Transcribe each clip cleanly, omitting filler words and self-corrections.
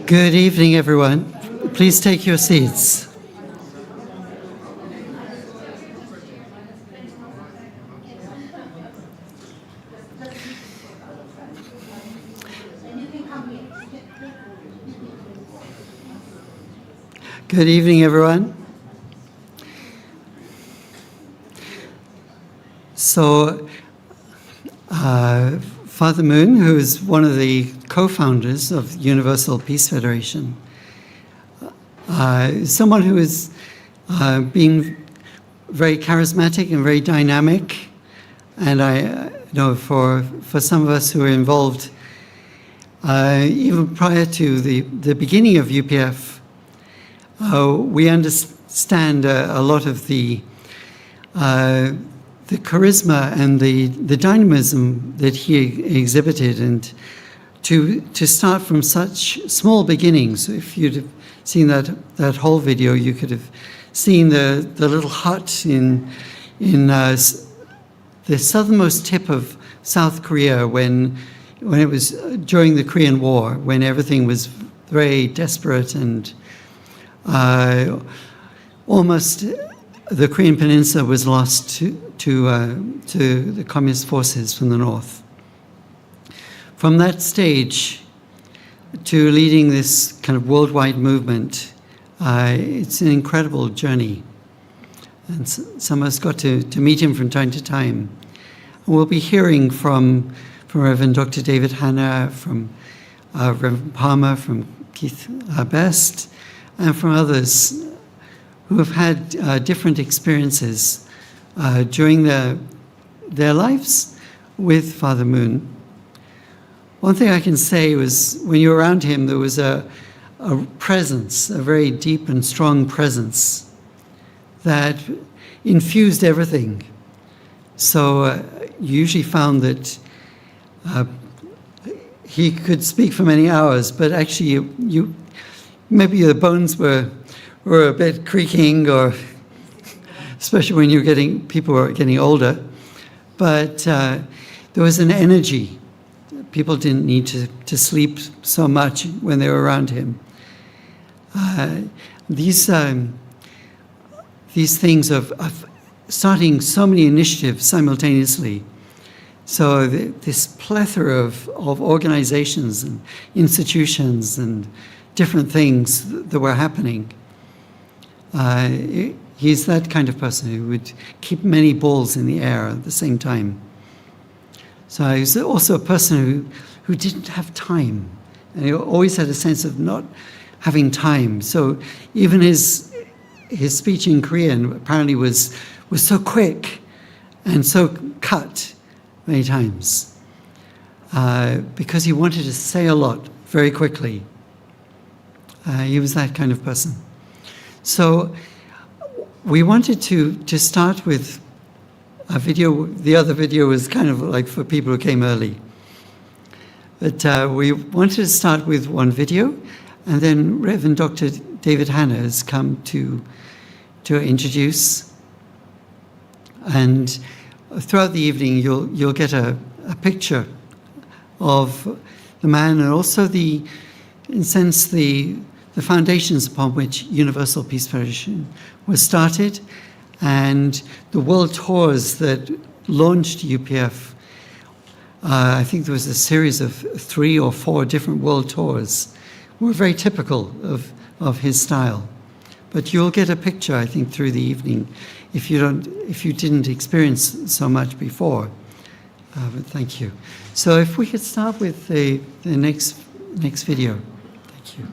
Good evening, everyone. Please take your seats. Good evening, everyone. So, Father Myung, who is one of the co-founders of Universal Peace Federation, is someone who has been very charismatic and very dynamic. And I know for some of us who are involved, even prior to the beginning of UPF, we understand a lot of the charisma and the dynamism that he exhibited, and to start from such small beginnings. If you'd have seen that whole video, you could have seen the little hut in the southernmost tip of South Korea when it was during the Korean War, when everything was very desperate and almost the Korean Peninsula was lost to the communist forces from the north. From that stage to leading this kind of worldwide movement, it's an incredible journey. And some of us got to meet him from time to time. And we'll be hearing from Reverend Dr. David Hanna, from Reverend Palmer, from Keith Best, and from others who have had different experiences during their lives with Father Myung. One thing I can say was when you were around him, there was a presence, a very deep and strong presence that infused everything. So you usually found that he could speak for many hours, but actually maybe the bones were a bit creaking, or especially when people were getting older. But there was an energy. People didn't need to sleep so much when they were around him. These things of starting so many initiatives simultaneously. So this plethora of organizations and institutions and different things that were happening. He's that kind of person who would keep many balls in the air at the same time. So he's also a person who didn't have time, and he always had a sense of not having time. So even his speech in Korean apparently was so quick and so cut many times because he wanted to say a lot very quickly. He was that kind of person. So we wanted to start with a video. The other video was kind of like for people who came early. But we wanted to start with one video, and then Reverend Dr. David Hanna has come to introduce. And throughout the evening, you'll get a picture of the man, and also the foundations upon which Universal Peace Federation was started, and the world tours that launched UPF. I think there was a series of 3 or 4 different world tours. Were very typical of his style. But you'll get a picture, I think, through the evening if you didn't experience so much before. But thank you. So if we could start with the next video. Thank you.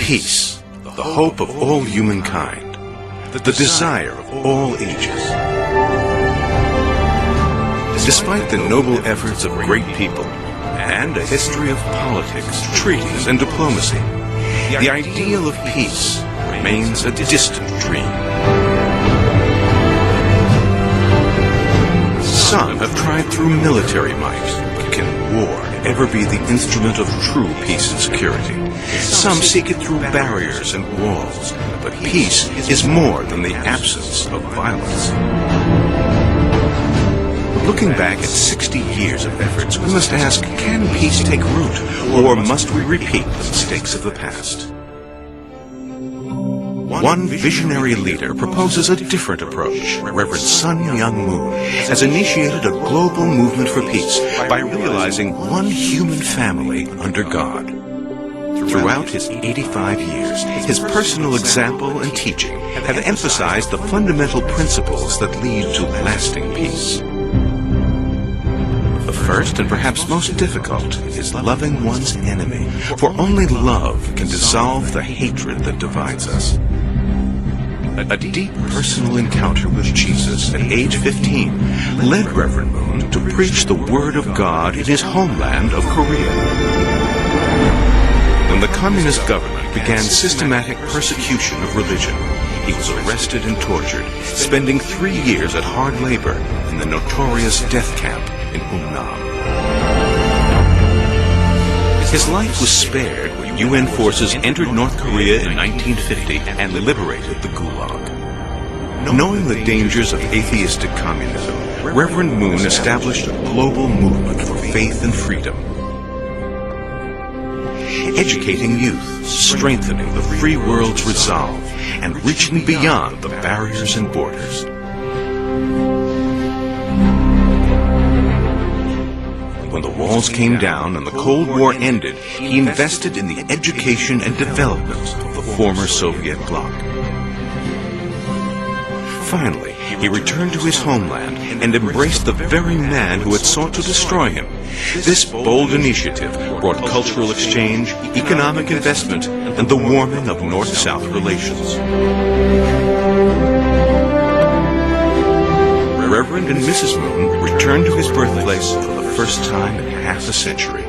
Peace, the hope of all humankind, the desire of all ages. Despite the noble efforts of great people and a history of politics, treaties, and diplomacy, the ideal of peace remains a distant dream. Some have tried through military might, but can war ever be the instrument of true peace and security. Some seek it through barriers and walls, but peace is more than the absence of violence. Looking back at 60 years of efforts, we must ask, can peace take root, or must we repeat the mistakes of the past? One visionary leader proposes a different approach. Reverend Myung has initiated a global movement for peace by realizing one human family under God. Throughout his 85 years, his personal example and teaching have emphasized the fundamental principles that lead to lasting peace. The first and perhaps most difficult is loving one's enemy, for only love can dissolve the hatred that divides us. A deep personal encounter with Jesus at age 15 led Reverend Moon to preach the Word of God in his homeland of Korea. When the communist government began systematic persecution of religion, he was arrested and tortured, spending 3 years at hard labor in the notorious death camp in Unnam. His life was spared when UN forces entered North Korea in 1950 and liberated the Gulag. Knowing the dangers of atheistic communism, Reverend Moon established a global movement for faith and freedom, educating youth, strengthening the free world's resolve, and reaching beyond the barriers and borders. When the walls came down and the Cold War ended, he invested in the education and development of the former Soviet bloc. Finally, he returned to his homeland and embraced the very man who had sought to destroy him. This bold initiative brought cultural exchange, economic investment, and the warming of North-South relations. Reverend and Mrs. Moon returned to his birthplace for the first time in half a century.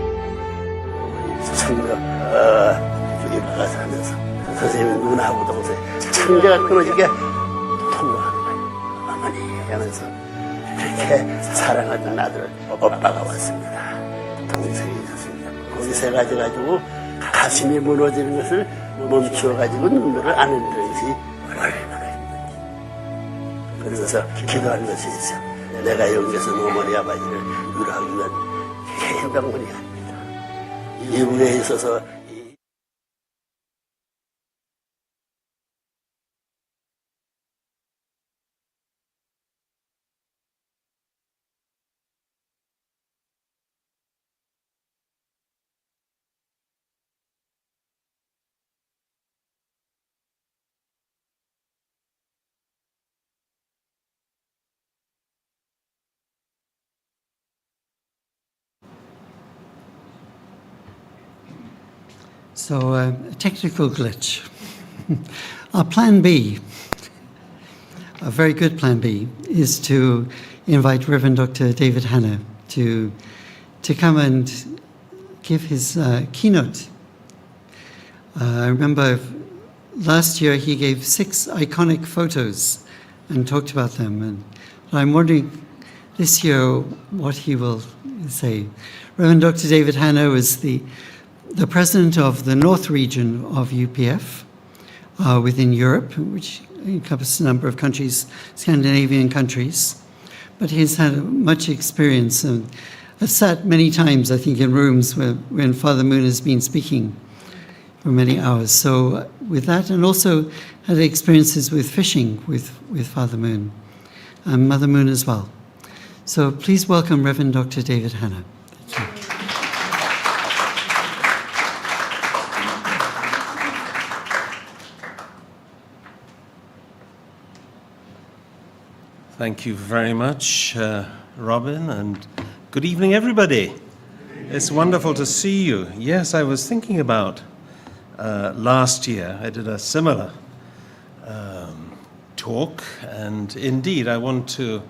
여기다가 살면서 선생님 누나하고 동생 청자가 끊어지게 통화하는 거예요. 어머니 하면서 그렇게 사랑하던 아들 오빠가 왔습니다. 동생이 있었습니다. 거기서 가지고 가슴이 무너지는 것을 멈추어가지고 눈물을 안 흘리듯이 얼마나 힘든지. 그러면서 기도하는 것이 있어요. 내가 여기서 어머니 아버지를 위로하기 위한 행방문이 아닙니다. 미국에 있어서 So, a technical glitch. Our plan B, a very good plan B, is to invite Reverend Dr. David Hanna to come and give his keynote. I remember last year he gave 6 iconic photos and talked about them. And I'm wondering this year what he will say. Reverend Dr. David Hanna was the president of the North region of UPF within Europe, which encompasses a number of countries, Scandinavian countries. But he's had much experience and has sat many times, I think, in rooms when Father Moon has been speaking for many hours. So with that, and also had experiences with fishing with Father Moon, and Mother Moon as well. So please welcome Reverend Dr. David Hanna. Thank you. Thank you very much, Robin, and good evening, everybody. It's wonderful to see you. Yes, I was thinking about last year. I did a similar talk, and indeed, I want to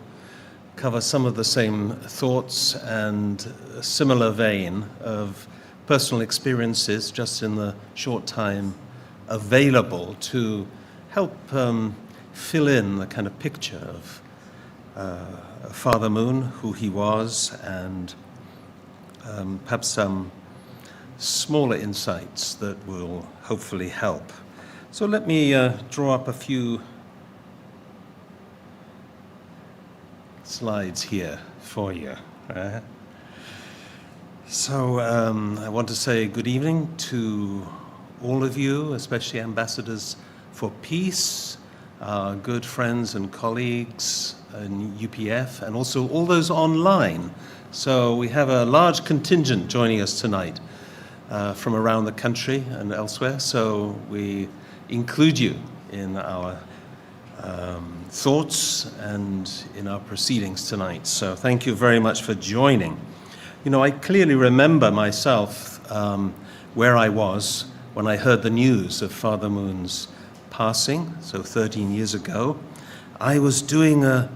cover some of the same thoughts and a similar vein of personal experiences just in the short time available to help fill in the kind of picture of Father Moon, who he was, and perhaps some smaller insights that will hopefully help. So let me draw up a few slides here for you. So I want to say good evening to all of you, especially ambassadors for peace, our good friends and colleagues in UPF, and also all those online. So we have a large contingent joining us tonight from around the country and elsewhere. So we include you in our thoughts and in our proceedings tonight. So thank you very much for joining. You know, I clearly remember myself where I was when I heard the news of Father Moon's passing, so 13 years ago. I was doing an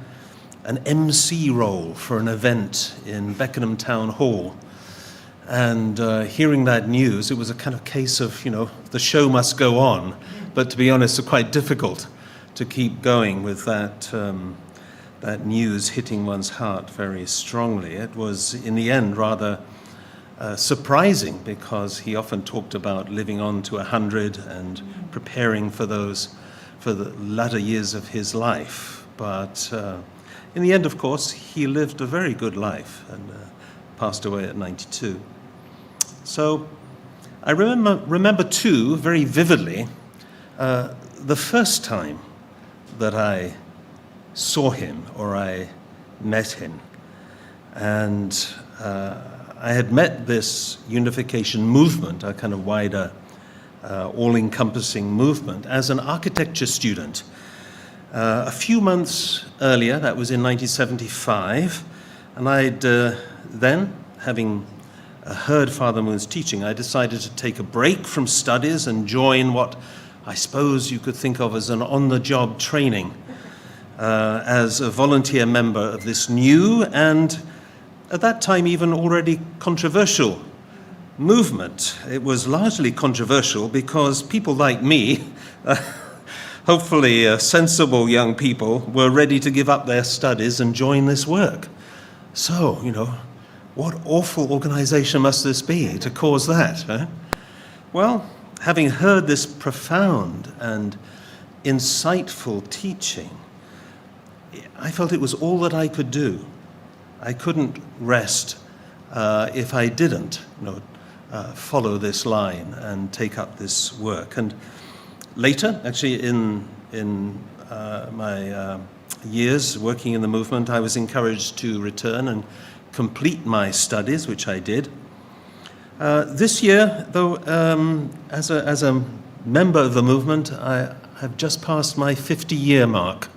MC role for an event in Beckenham Town Hall. And hearing that news, it was a kind of case of, you know, the show must go on. But to be honest, it's quite difficult to keep going with that news hitting one's heart very strongly. It was, in the end, rather surprising, because he often talked about living on to 100 and preparing for the latter years of his life. But in the end, of course, he lived a very good life and passed away at 92. So I remember too, very vividly, the first time that I saw him or I met him. And I had met this unification movement, a kind of wider, all-encompassing movement, as an architecture student. A few months earlier, that was in 1975, and I'd then, having heard Father Moon's teaching, I decided to take a break from studies and join what I suppose you could think of as an on-the-job training as a volunteer member of this new and, at that time, even already controversial movement. It was largely controversial because people like me, hopefully sensible young people, were ready to give up their studies and join this work. So, you know, what awful organization must this be to cause that? Eh? Well, having heard this profound and insightful teaching, I felt it was all that I could do. I couldn't rest if I didn't, you know, follow this line and take up this work. And later, actually, in my years working in the movement, I was encouraged to return and complete my studies, which I did. This year, though, as a member of the movement, I have just passed my 50-year mark.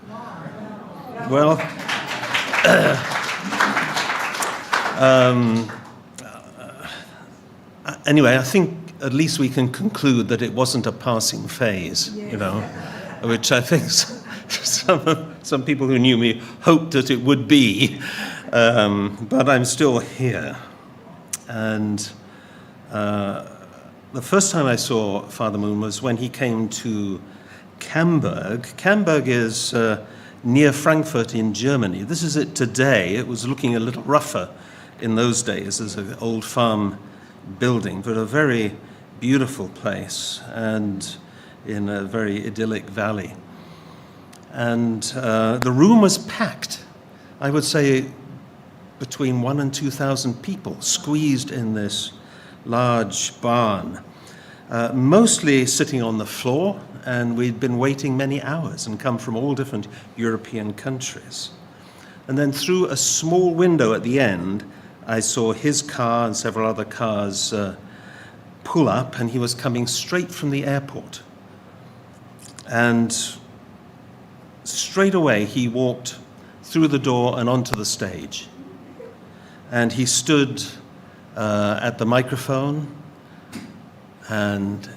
Well, anyway, I think at least we can conclude that it wasn't a passing phase, you know, which I think some people who knew me hoped that it would be, but I'm still here. And the first time I saw Father Moon was when he came to Camberg. Camberg is near Frankfurt in Germany. This is it today. It was looking a little rougher in those days as an old farm building, but a very beautiful place and in a very idyllic valley. And the room was packed. I would say between 1,000 and 2,000 people squeezed in this large barn, mostly sitting on the floor, and we'd been waiting many hours and come from all different European countries. And then through a small window at the end, I saw his car and several other cars pull up, and he was coming straight from the airport. And straight away, he walked through the door and onto the stage. And he stood at the microphone, and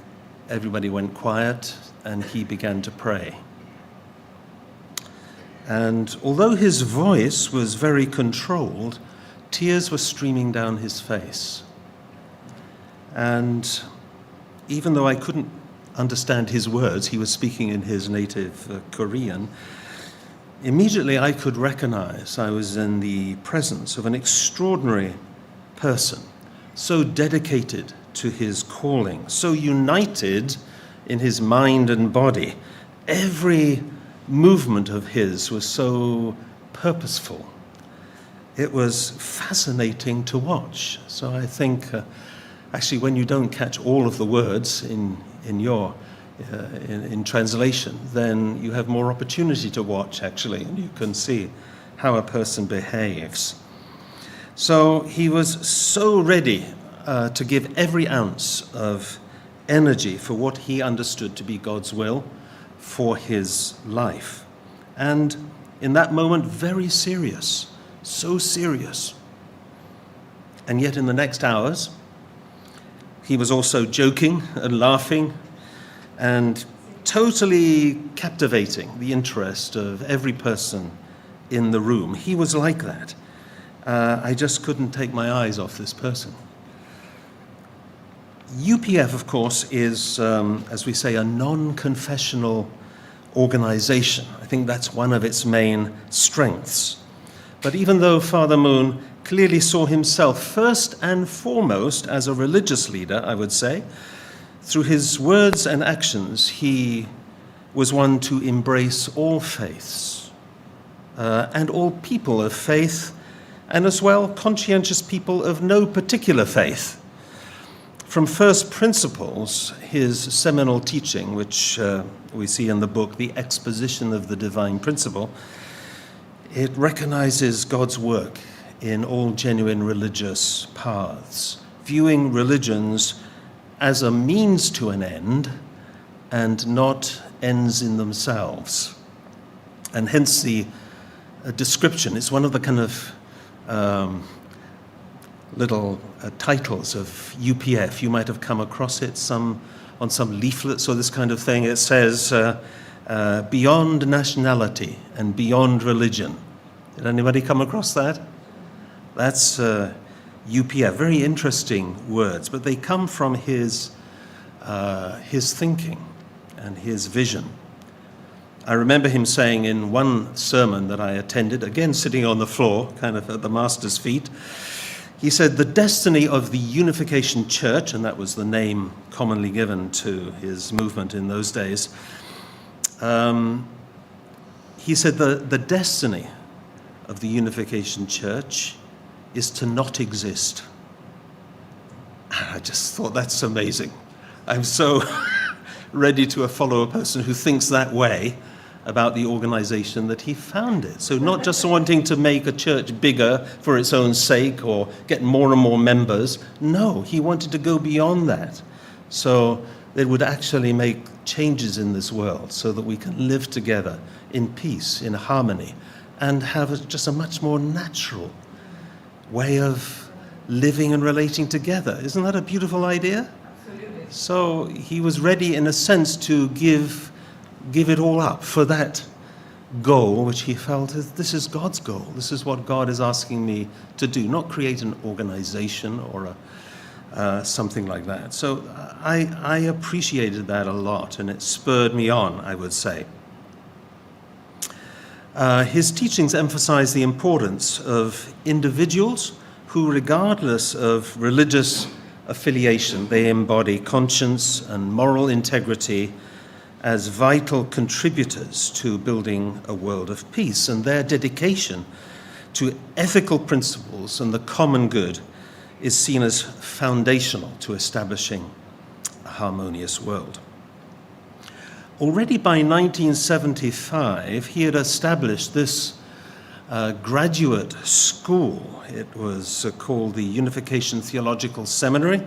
everybody went quiet, and he began to pray. And although his voice was very controlled, tears were streaming down his face. And even though I couldn't understand his words, he was speaking in his native Korean, immediately I could recognize I was in the presence of an extraordinary person so dedicated to his calling, so united in his mind and body. Every movement of his was so purposeful. It was fascinating to watch. So I think, actually, when you don't catch all of the words in translation, then you have more opportunity to watch, actually, and you can see how a person behaves. So he was so ready to give every ounce of energy for what he understood to be God's will for his life. And in that moment, very serious, so serious. And yet in the next hours, he was also joking and laughing and totally captivating the interest of every person in the room. He was like that. I just couldn't take my eyes off this person. UPF, of course, is, as we say, a non-confessional organization. I think that's one of its main strengths. But even though Father Moon clearly saw himself first and foremost as a religious leader, I would say, through his words and actions, he was one to embrace all faiths and all people of faith, and as well conscientious people of no particular faith. From first principles, his seminal teaching, which we see in the book, The Exposition of the Divine Principle, it recognizes God's work in all genuine religious paths, viewing religions as a means to an end and not ends in themselves. And hence the description, it's one of the kind of little titles of UPF. You might have come across it on some leaflets or this kind of thing. It says, beyond nationality and beyond religion. Did anybody come across that? That's UPF. Very interesting words, but they come from his thinking and his vision. I remember him saying in one sermon that I attended, again sitting on the floor, kind of at the master's feet, he said, the destiny of the Unification Church, and that was the name commonly given to his movement in those days, he said the destiny of the Unification Church is to not exist. I just thought that's amazing. I'm so ready to follow a person who thinks that way about the organization that he founded. So not just wanting to make a church bigger for its own sake or get more and more members. No, he wanted to go beyond that. So it would actually make changes in this world so that we can live together in peace, in harmony, and have just a much more natural way of living and relating together. Isn't that a beautiful idea? Absolutely. So he was ready, in a sense, to give it all up for that goal, which he felt this is God's goal. This is what God is asking me to do, not create an organization or something like that. So I appreciated that a lot, and it spurred me on, I would say. His teachings emphasize the importance of individuals who, regardless of religious affiliation, they embody conscience and moral integrity as vital contributors to building a world of peace, and their dedication to ethical principles and the common good is seen as foundational to establishing a harmonious world. Already by 1975, he had established this graduate school. It was called the Unification Theological Seminary,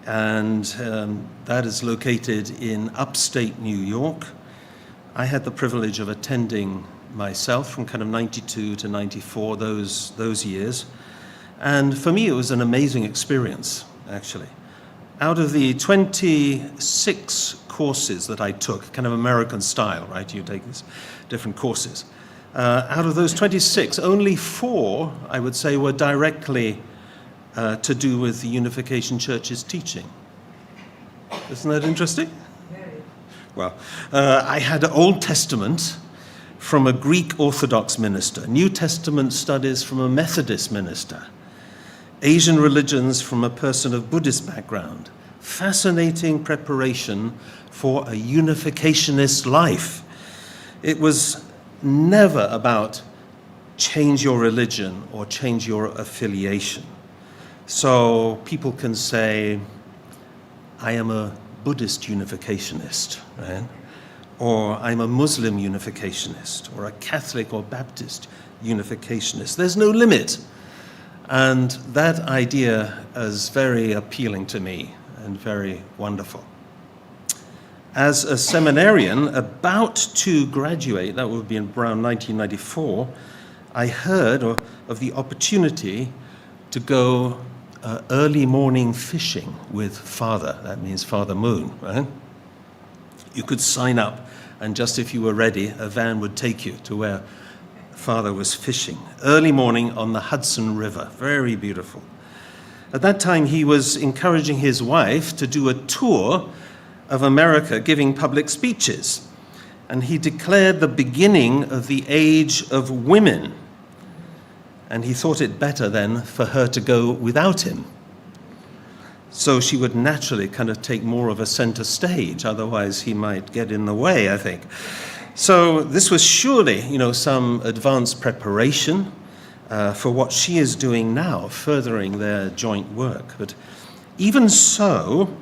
and that is located in upstate New York. I had the privilege of attending myself from kind of 92 to 94, those years. And for me, it was an amazing experience, actually. Out of the 26 courses that I took, kind of American style, right? You take these different courses. Out of those 26, only 4, I would say, were directly to do with the Unification Church's teaching. Isn't that interesting? Well, I had Old Testament from a Greek Orthodox minister, New Testament studies from a Methodist minister, Asian religions from a person of Buddhist background. Fascinating preparation for a unificationist life. It was never about change your religion or change your affiliation. So people can say, I am a Buddhist unificationist, right? Or I'm a Muslim unificationist, or a Catholic or Baptist unificationist. There's no limit. And that idea is very appealing to me and very wonderful. As a seminarian about to graduate, that would be in around 1994, I heard of the opportunity to go early morning fishing with Father. That means Father Moon, right? You could sign up, and just if you were ready, a van would take you to where Father was fishing. Early morning on the Hudson River, very beautiful. At that time, he was encouraging his wife to do a tour of America, giving public speeches. And he declared the beginning of the age of women. And he thought it better then for her to go without him. So she would naturally kind of take more of a center stage, otherwise he might get in the way, I think. So this was surely, some advanced preparation for what she is doing now, furthering their joint work. But even so,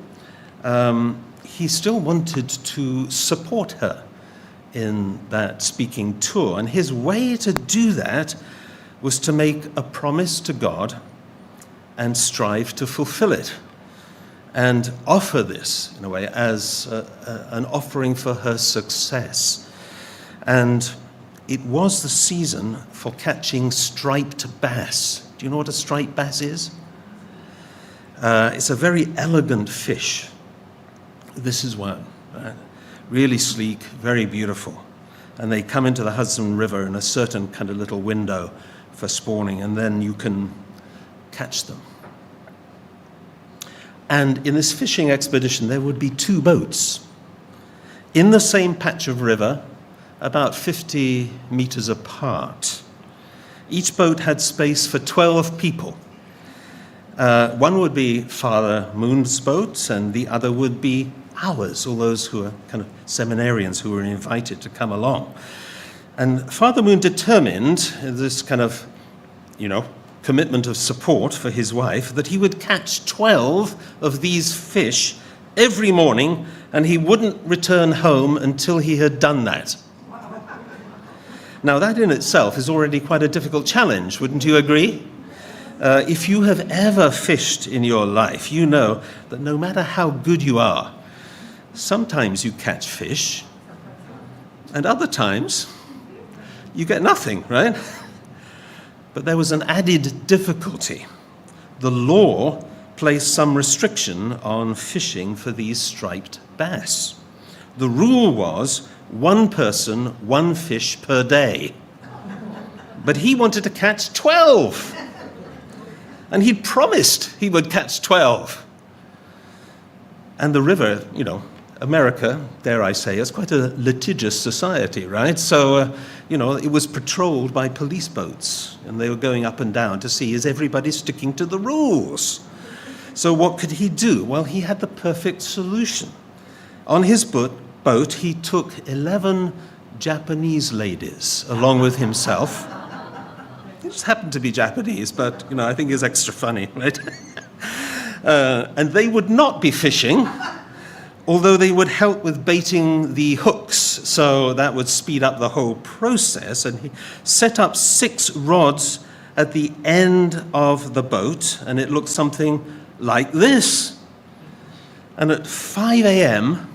he still wanted to support her in that speaking tour. And his way to do that was to make a promise to God and strive to fulfill it, and offer this, in a way, as an offering for her success. And it was the season for catching striped bass. Do you know what a striped bass is? It's a very elegant fish. This is one, right? Really sleek, very beautiful. And they come into the Hudson River in a certain kind of little window for spawning, and then you can catch them. And in this fishing expedition, there would be 2 boats in the same patch of river, about 50 meters apart. Each boat had space for 12 people. One would be Father Moon's boat, and the other would be ours, all those who are kind of seminarians who were invited to come along. And Father Moon determined this kind of, commitment of support for his wife, that he would catch 12 of these fish every morning, and he wouldn't return home until he had done that. Now, that in itself is already quite a difficult challenge, wouldn't you agree? If you have ever fished in your life, you know that no matter how good you are, sometimes you catch fish, and other times you get nothing, right? But there was an added difficulty. The law placed some restriction on fishing for these striped bass. The rule was 1 person, 1 fish per day. But he wanted to catch 12. And he'd promised he would catch 12. And the river, America, dare I say, is quite a litigious society, right? So, it was patrolled by police boats, and they were going up and down to see, is everybody sticking to the rules? So what could he do? Well, he had the perfect solution. On his boat, he took 11 Japanese ladies along with himself. They just happened to be Japanese, but, I think it's extra funny, right? And they would not be fishing, although they would help with baiting the hooks, so that would speed up the whole process. And he set up 6 rods at the end of the boat, and it looked something like this. And at 5 a.m.,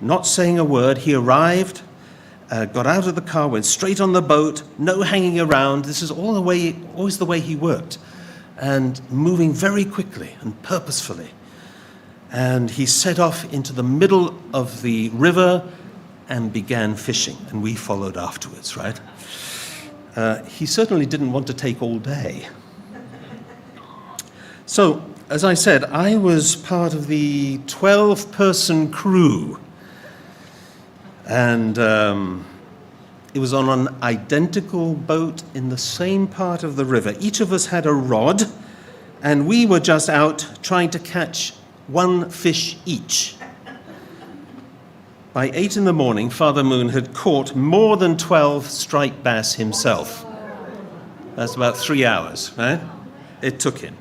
not saying a word, he arrived, got out of the car, went straight on the boat, no hanging around. This is always the way he worked, and moving very quickly and purposefully. And he set off into the middle of the river and began fishing, and we followed afterwards, right? He certainly didn't want to take all day. So, as I said, I was part of the 12-person crew, and it was on an identical boat in the same part of the river. Each of us had a rod, And we were just out trying to catch one fish each. By 8 in the morning, Father Moon had caught more than 12 striped bass himself. That's about 3 hours, right? It took him.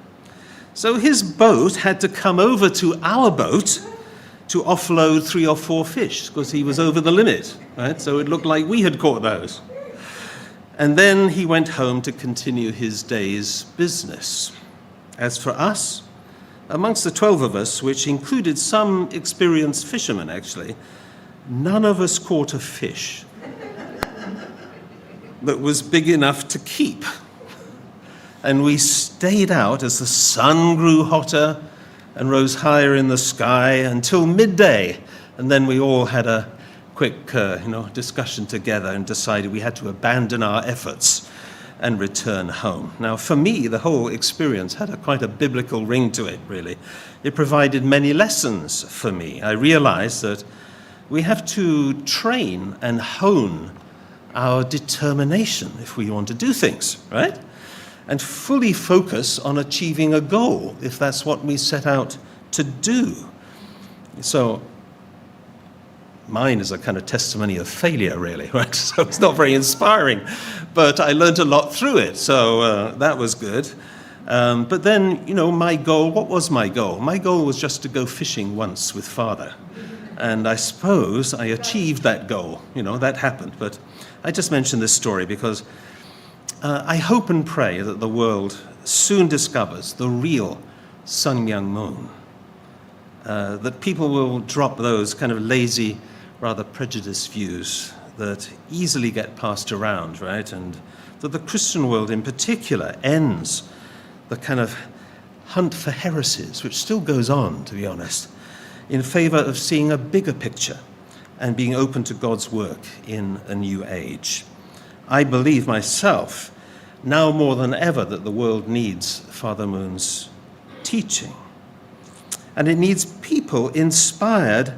So his boat had to come over to our boat to offload 3 or 4 fish because he was over the limit, right? So it looked like we had caught those. And then he went home to continue his day's business. As for us, amongst the 12 of us, which included some experienced fishermen actually, none of us caught a fish that was big enough to keep. And we stayed out as the sun grew hotter and rose higher in the sky until midday. And then we all had a quick discussion together and decided we had to abandon our efforts and return home. Now, for me, the whole experience had quite a biblical ring to it, really. It provided many lessons for me. I realized that we have to train and hone our determination if we want to do things, right? And fully focus on achieving a goal if that's what we set out to do. So mine is a kind of testimony of failure, really, right? So it's not very inspiring, but I learned a lot through it, so that was good. But then, my goal, what was my goal? My goal was just to go fishing once with Father. And I suppose I achieved that goal. That happened. But I just mentioned this story because I hope and pray that the world soon discovers the real Sun Myung Moon. That people will drop those kind of lazy, rather prejudiced views that easily get passed around, right? And that the Christian world in particular ends the kind of hunt for heresies, which still goes on, to be honest, in favor of seeing a bigger picture and being open to God's work in a new age. I believe myself, now more than ever, that the world needs Father Moon's teaching. And it needs people inspired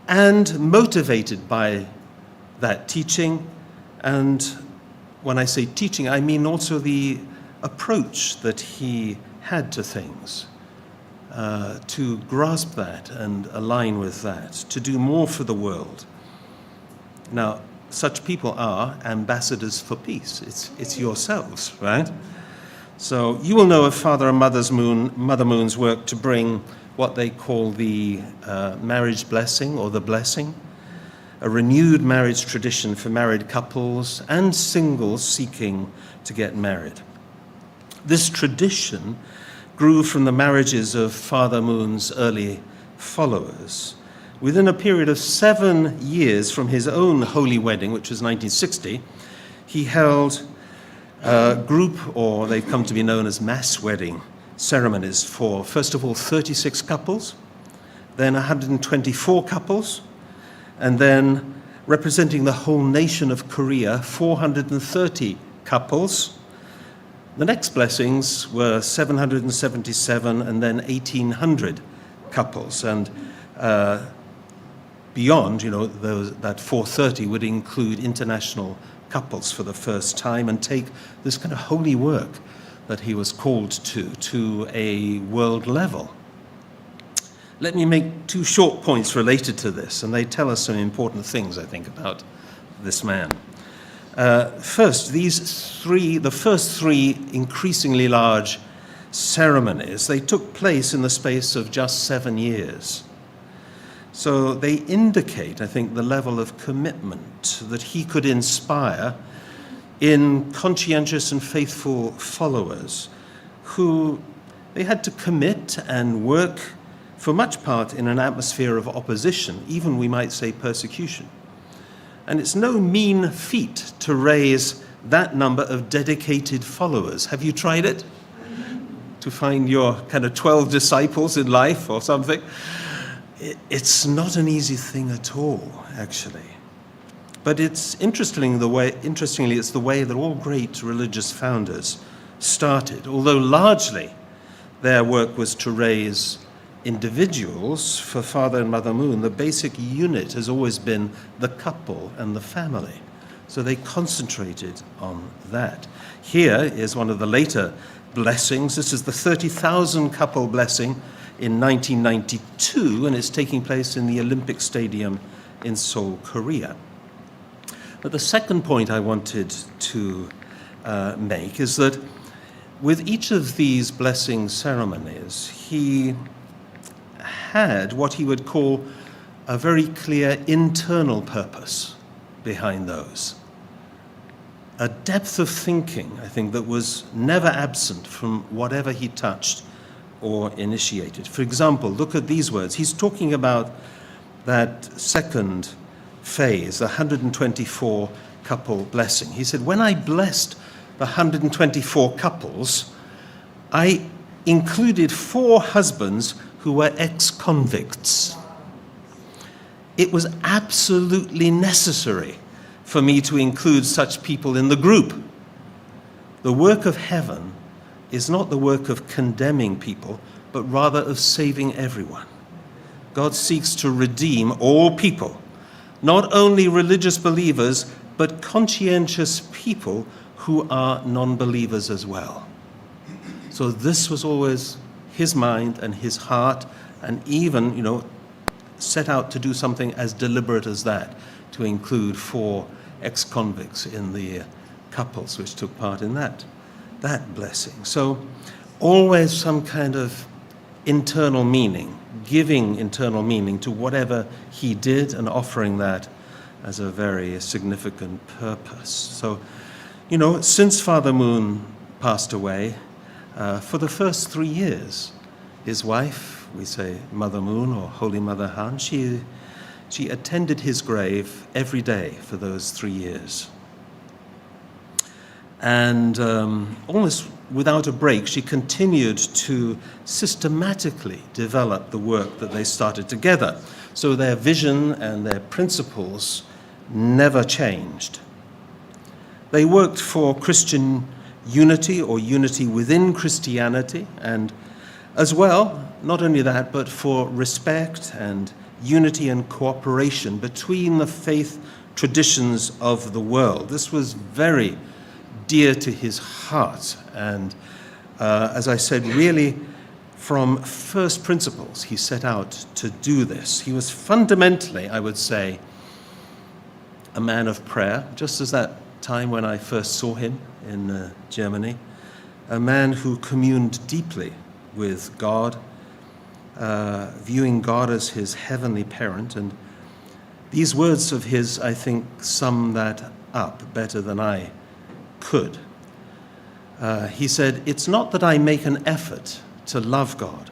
and motivated by that teaching. And when I say teaching, I mean also the approach that he had to things. To grasp that and align with that, to do more for the world. Now, such people are ambassadors for peace. It's yourselves, right? So you will know of Father and Mother Moon's work to bring what they call the marriage blessing or the blessing, a renewed marriage tradition for married couples and singles seeking to get married. This tradition grew from the marriages of Father Moon's early followers. Within a period of 7 years from his own holy wedding, which was 1960, he held a group, or they've come to be known as mass wedding ceremonies for, first of all, 36 couples, then 124 couples, and then, representing the whole nation of Korea, 430 couples. The next blessings were 777 and then 1,800 couples. And beyond, that 430 would include international couples for the first time and take this kind of holy work that he was called to a world level. Let me make 2 short points related to this, and they tell us some important things, I think, about this man. First, the first 3 increasingly large ceremonies, they took place in the space of just 7 years. So they indicate, I think, the level of commitment that he could inspire in conscientious and faithful followers who they had to commit and work for much part in an atmosphere of opposition, even we might say persecution. And it's no mean feat to raise that number of dedicated followers. Have you tried it? To find your kind of 12 disciples in life or something? It's not an easy thing at all, actually. But it's interestingly, it's the way that all great religious founders started. Although largely their work was to raise individuals, for Father and Mother Moon, the basic unit has always been the couple and the family. So they concentrated on that. Here is one of the later blessings. This is the 30,000 couple blessing in 1992, and it's taking place in the Olympic Stadium in Seoul, Korea. But the second point I wanted to make is that with each of these blessing ceremonies, he had what he would call a very clear internal purpose behind those. A depth of thinking, I think, that was never absent from whatever he touched or initiated. For example, look at these words. He's talking about that second phase, the 124 couple blessing. He said, when I blessed the 124 couples, I included 4 husbands who were ex-convicts. It was absolutely necessary for me to include such people in the group. The work of heaven is not the work of condemning people, but rather of saving everyone. God seeks to redeem all people, not only religious believers, but conscientious people who are non-believers as well. So this was always his mind and his heart, and even, set out to do something as deliberate as that, to include 4 ex-convicts in the couples which took part in that blessing. So always some kind of internal meaning, giving internal meaning to whatever he did and offering that as a very significant purpose. So, since Father Moon passed away, for the first 3 years, his wife, we say Mother Moon or Holy Mother Han, she attended his grave every day for those 3 years. And almost without a break, she continued to systematically develop the work that they started together. So their vision and their principles never changed. They worked for Christian unity or unity within Christianity, and as well, not only that, but for respect and unity and cooperation between the faith traditions of the world. This was very dear to his heart, and as I said, really from first principles he set out to do this. He was fundamentally, I would say, a man of prayer, just as that time when I first saw him in Germany, a man who communed deeply with God, viewing God as his heavenly parent. And these words of his, I think, sum that up better than I could. He said, "It's not that I make an effort to love God,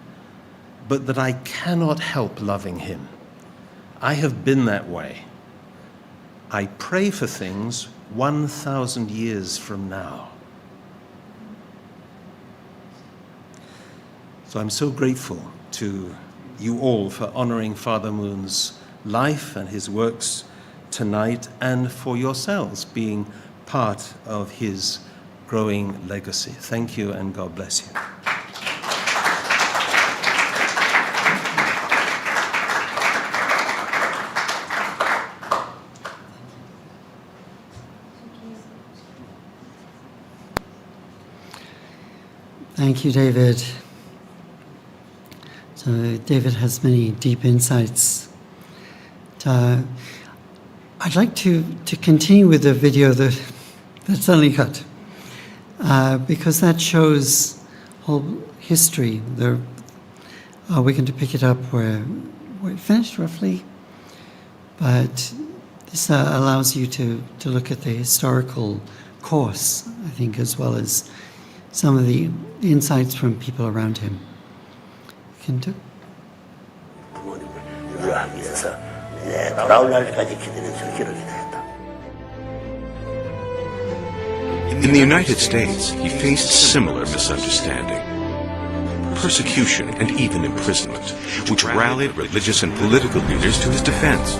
but that I cannot help loving him. I have been that way. I pray for things 1,000 years from now." So I'm so grateful to you all for honoring Father Moon's life and his works tonight, and for yourselves being part of his growing legacy. Thank you, and God bless you. Thank you, David. So David has many deep insights. I'd like to continue with the video that's only cut, because that shows whole history. We're going to pick it up where it finished roughly, but this allows you to look at the historical course, I think, as well as some of the insights from people around him. 부모님을 위로하기 위해서 돌아올 날까지 기도는 기록이 되었다. In the United States, he faced similar misunderstanding, persecution, and even imprisonment, which rallied religious and political leaders to his defense.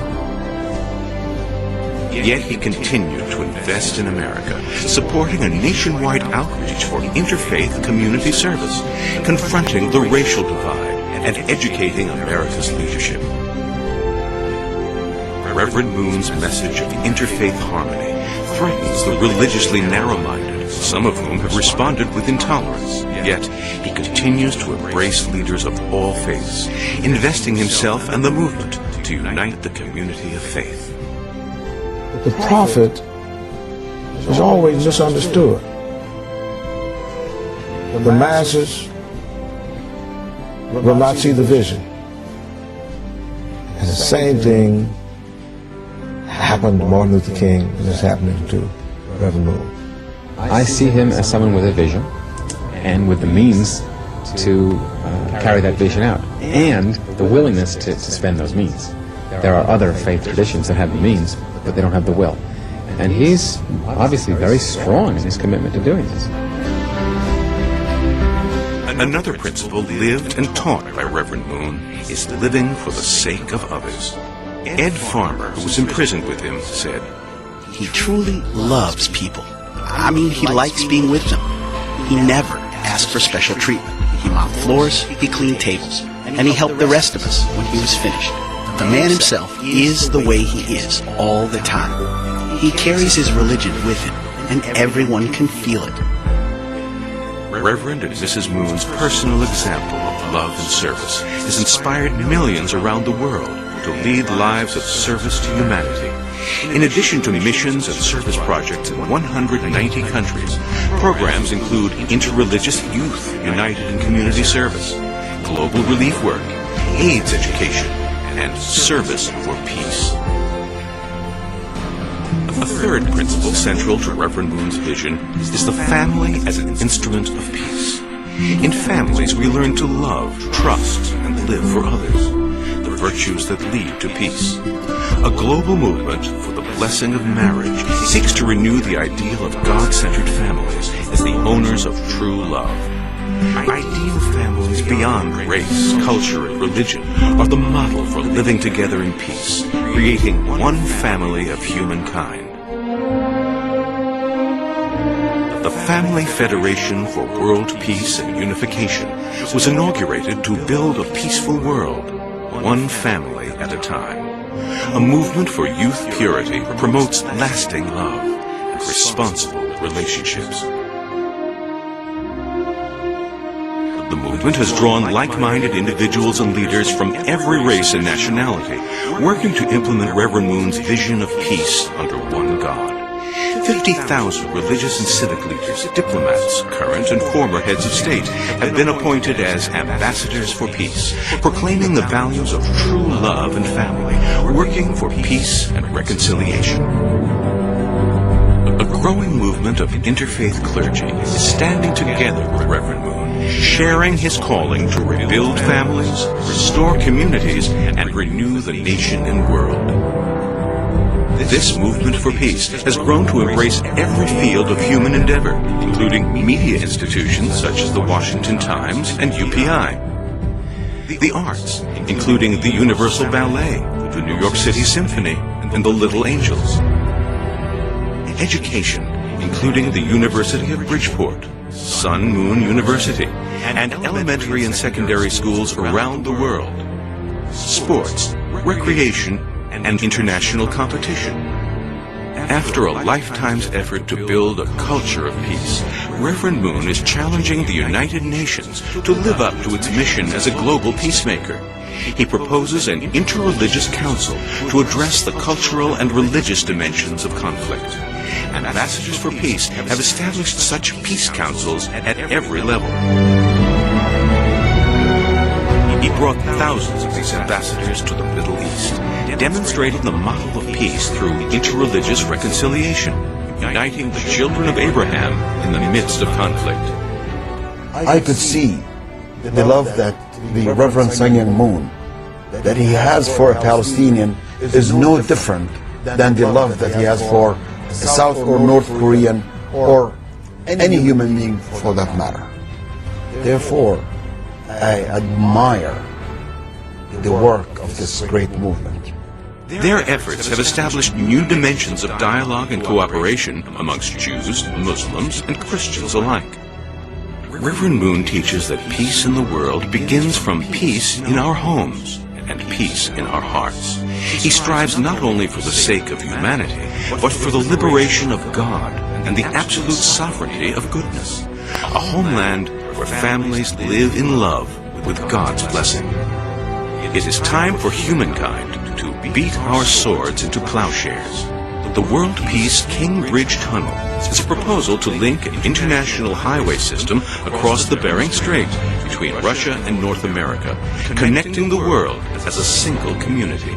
Yet he continued to invest in America, supporting a nationwide outreach for interfaith community service, confronting the racial divide and educating America's leadership. Reverend Moon's message of interfaith harmony threatens the religiously narrow-minded some of whom have responded with intolerance. Yet, he continues to embrace leaders of all faiths, investing himself and the movement to unite the community of faith. The prophet is always misunderstood. The masses will not see the vision. And the same thing happened to Martin Luther King and is happening to Reverend Moon. I see him as someone with a vision and with the means to carry that vision out, and the willingness to spend those means. There are other faith traditions that have the means, but they don't have the will. And he's obviously very strong in his commitment to doing this. Another principle lived and taught by Reverend Moon is living for the sake of others. Ed Farmer, who was imprisoned with him, said, "He truly loves people. I mean, he likes being with them. He never asked for special treatment. He mopped floors, he cleaned tables, and he helped the rest of us when he was finished. The man himself is the way he is all the time. He carries his religion with him, and everyone can feel it." Reverend and Mrs. Moon's personal example of love and service has inspired millions around the world to lead lives of service to humanity. In addition to missions and service projects in 190 countries, programs include interreligious youth united in community service, global relief work, AIDS education, and service for peace. A third principle central to Reverend Moon's vision is the family as an instrument of peace. In families, we learn to love, trust, and live for others, the virtues that lead to peace. A global movement for the blessing of marriage seeks to renew the ideal of God-centered families as the owners of true love. Ideal families beyond race, culture, and religion are the model for living together in peace, creating one family of humankind. The Family Federation for World Peace and Unification was inaugurated to build a peaceful world, one family at a time. A movement for youth purity promotes lasting love and responsible relationships. The movement has drawn like-minded individuals and leaders from every race and nationality, working to implement Reverend Moon's vision of peace under one God. 50,000 religious and civic leaders, diplomats, current and former heads of state have been appointed as ambassadors for peace, proclaiming the values of true love and family, working for peace and reconciliation. A growing movement of interfaith clergy is standing together with Reverend Moon, sharing his calling to rebuild families, restore communities, and renew the nation and world. This movement for peace has grown to embrace every field of human endeavor, including media institutions such as the Washington Times and UPI. The arts, including the Universal Ballet, the New York City Symphony, and the Little Angels. Education, including the University of Bridgeport, Sun Moon University, and elementary and secondary schools around the world. Sports, recreation, and international competition. After a lifetime's effort to build a culture of peace, Reverend Moon is challenging the United Nations to live up to its mission as a global peacemaker. He proposes an interreligious council to address the cultural and religious dimensions of conflict. Ambassadors for Peace have established such peace councils at every level. He brought thousands of these ambassadors to the Middle East, demonstrating the model of peace through interreligious reconciliation, uniting the children of Abraham in the midst of conflict. I could see the love that the Reverend Myung Moon, that he has for a Palestinian, is no different than the love that he has for a South or North Korean or any human being for that matter. Therefore, I admire the work of this great movement. Their efforts have established new dimensions of dialogue and cooperation amongst Jews, Muslims, and Christians alike. Reverend Moon teaches that peace in the world begins from peace in our homes and peace in our hearts. He strives not only for the sake of humanity, but for the liberation of God and the absolute sovereignty of goodness. A homeland where families live in love with God's blessing. It is time for humankind to beat our swords into plowshares. The World Peace King Bridge Tunnel is a proposal to link an international highway system across the Bering Strait between Russia and North America, connecting the world as a single community.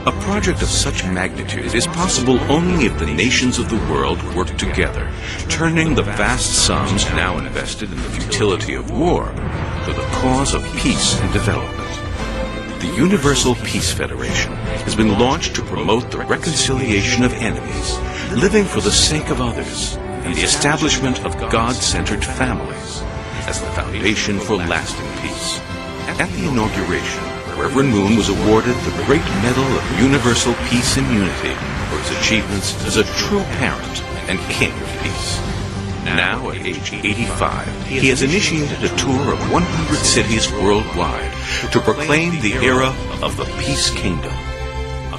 A project of such magnitude is possible only if the nations of the world work together, turning the vast sums now invested in the futility of war to the cause of peace and development. The Universal Peace Federation has been launched to promote the reconciliation of enemies, living for the sake of others, and the establishment of God-centered families as the foundation for lasting peace. At the inauguration, Reverend Moon was awarded the Great Medal of Universal Peace and Unity for his achievements as a true parent and king of peace. Now, at age 85, he has initiated a tour of 100 cities worldwide to proclaim the era of the Peace Kingdom.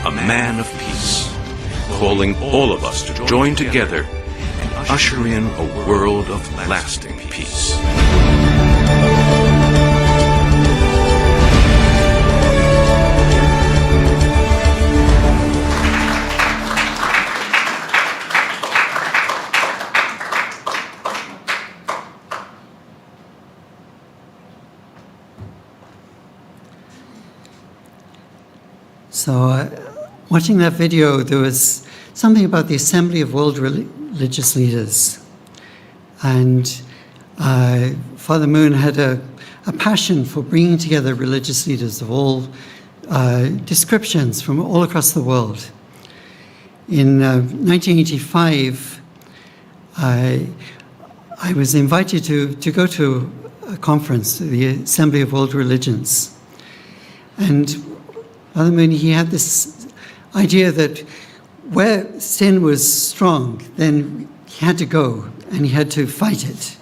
A man of peace, calling all of us to join together and usher in a world of lasting peace. So, watching that video, there was something about the Assembly of World Religious Leaders. And Father Moon had a passion for bringing together religious leaders of all descriptions from all across the world. In 1985, I was invited to go to a conference, the Assembly of World Religions. And Father Moon, he had this idea that where sin was strong, then he had to go and he had to fight it.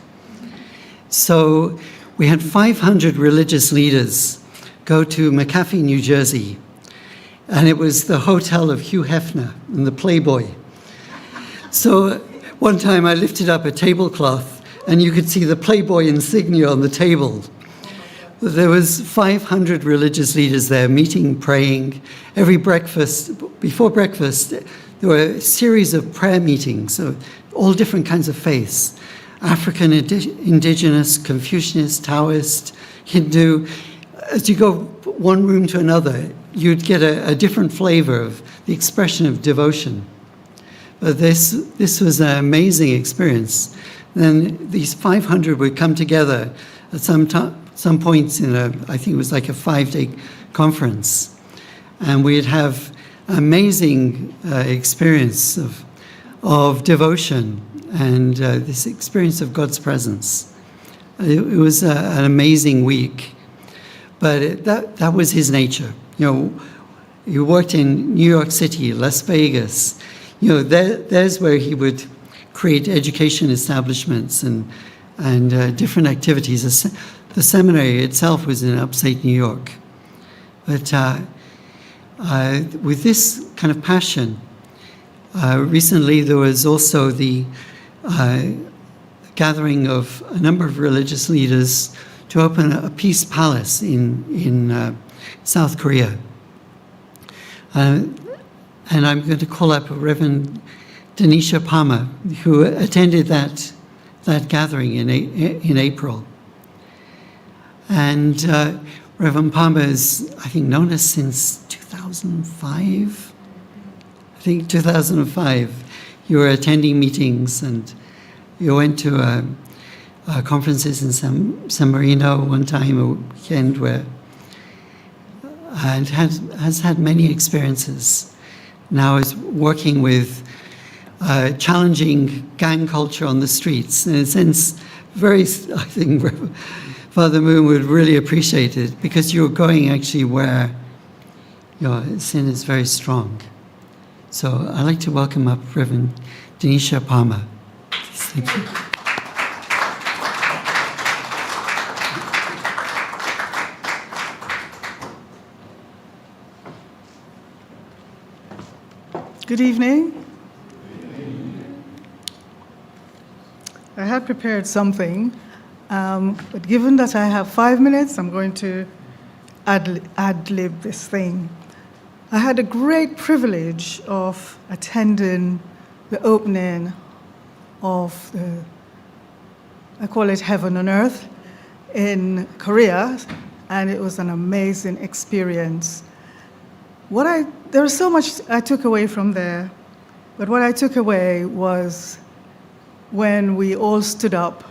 So we had 500 religious leaders go to McAfee, New Jersey, and it was the hotel of Hugh Hefner and the Playboy. So one time I lifted up a tablecloth and you could see the Playboy insignia on the table. There was 500 religious leaders there meeting, praying. Every breakfast, before breakfast, there were a series of prayer meetings of all different kinds of faiths. African, indigenous, Confucianist, Taoist, Hindu. As you go one room to another, you'd get a different flavor of the expression of devotion. But this was an amazing experience. Then these 500 would come together at some points in I think it was like a 5-day conference. And we'd have amazing experience of devotion and this experience of God's presence. It was an amazing week. But that was his nature. You know, he worked in New York City, Las Vegas. You know, there's where he would create education establishments and different activities. The seminary itself was in upstate New York. But with this kind of passion, recently there was also the gathering of a number of religious leaders to open a peace palace in South Korea. And I'm going to call up Reverend Denisha Palmer, who attended that gathering in April. And Reverend Palmer is, I think, known us since 2005. I think 2005. You were attending meetings and you went to conferences in San Marino one time, a weekend, and has had many experiences. Now is working with challenging gang culture on the streets. In a sense, I think Father Moon would really appreciate it because you're going actually where sin is very strong. So I'd like to welcome up Reverend Denisha Palmer. Thank you. Good evening. had prepared something, but given that I have 5 minutes, I'm going to ad-lib this thing. I had a great privilege of attending the opening of I call it Heaven on Earth, in Korea, and it was an amazing experience. There was so much I took away from there, but what I took away was when we all stood up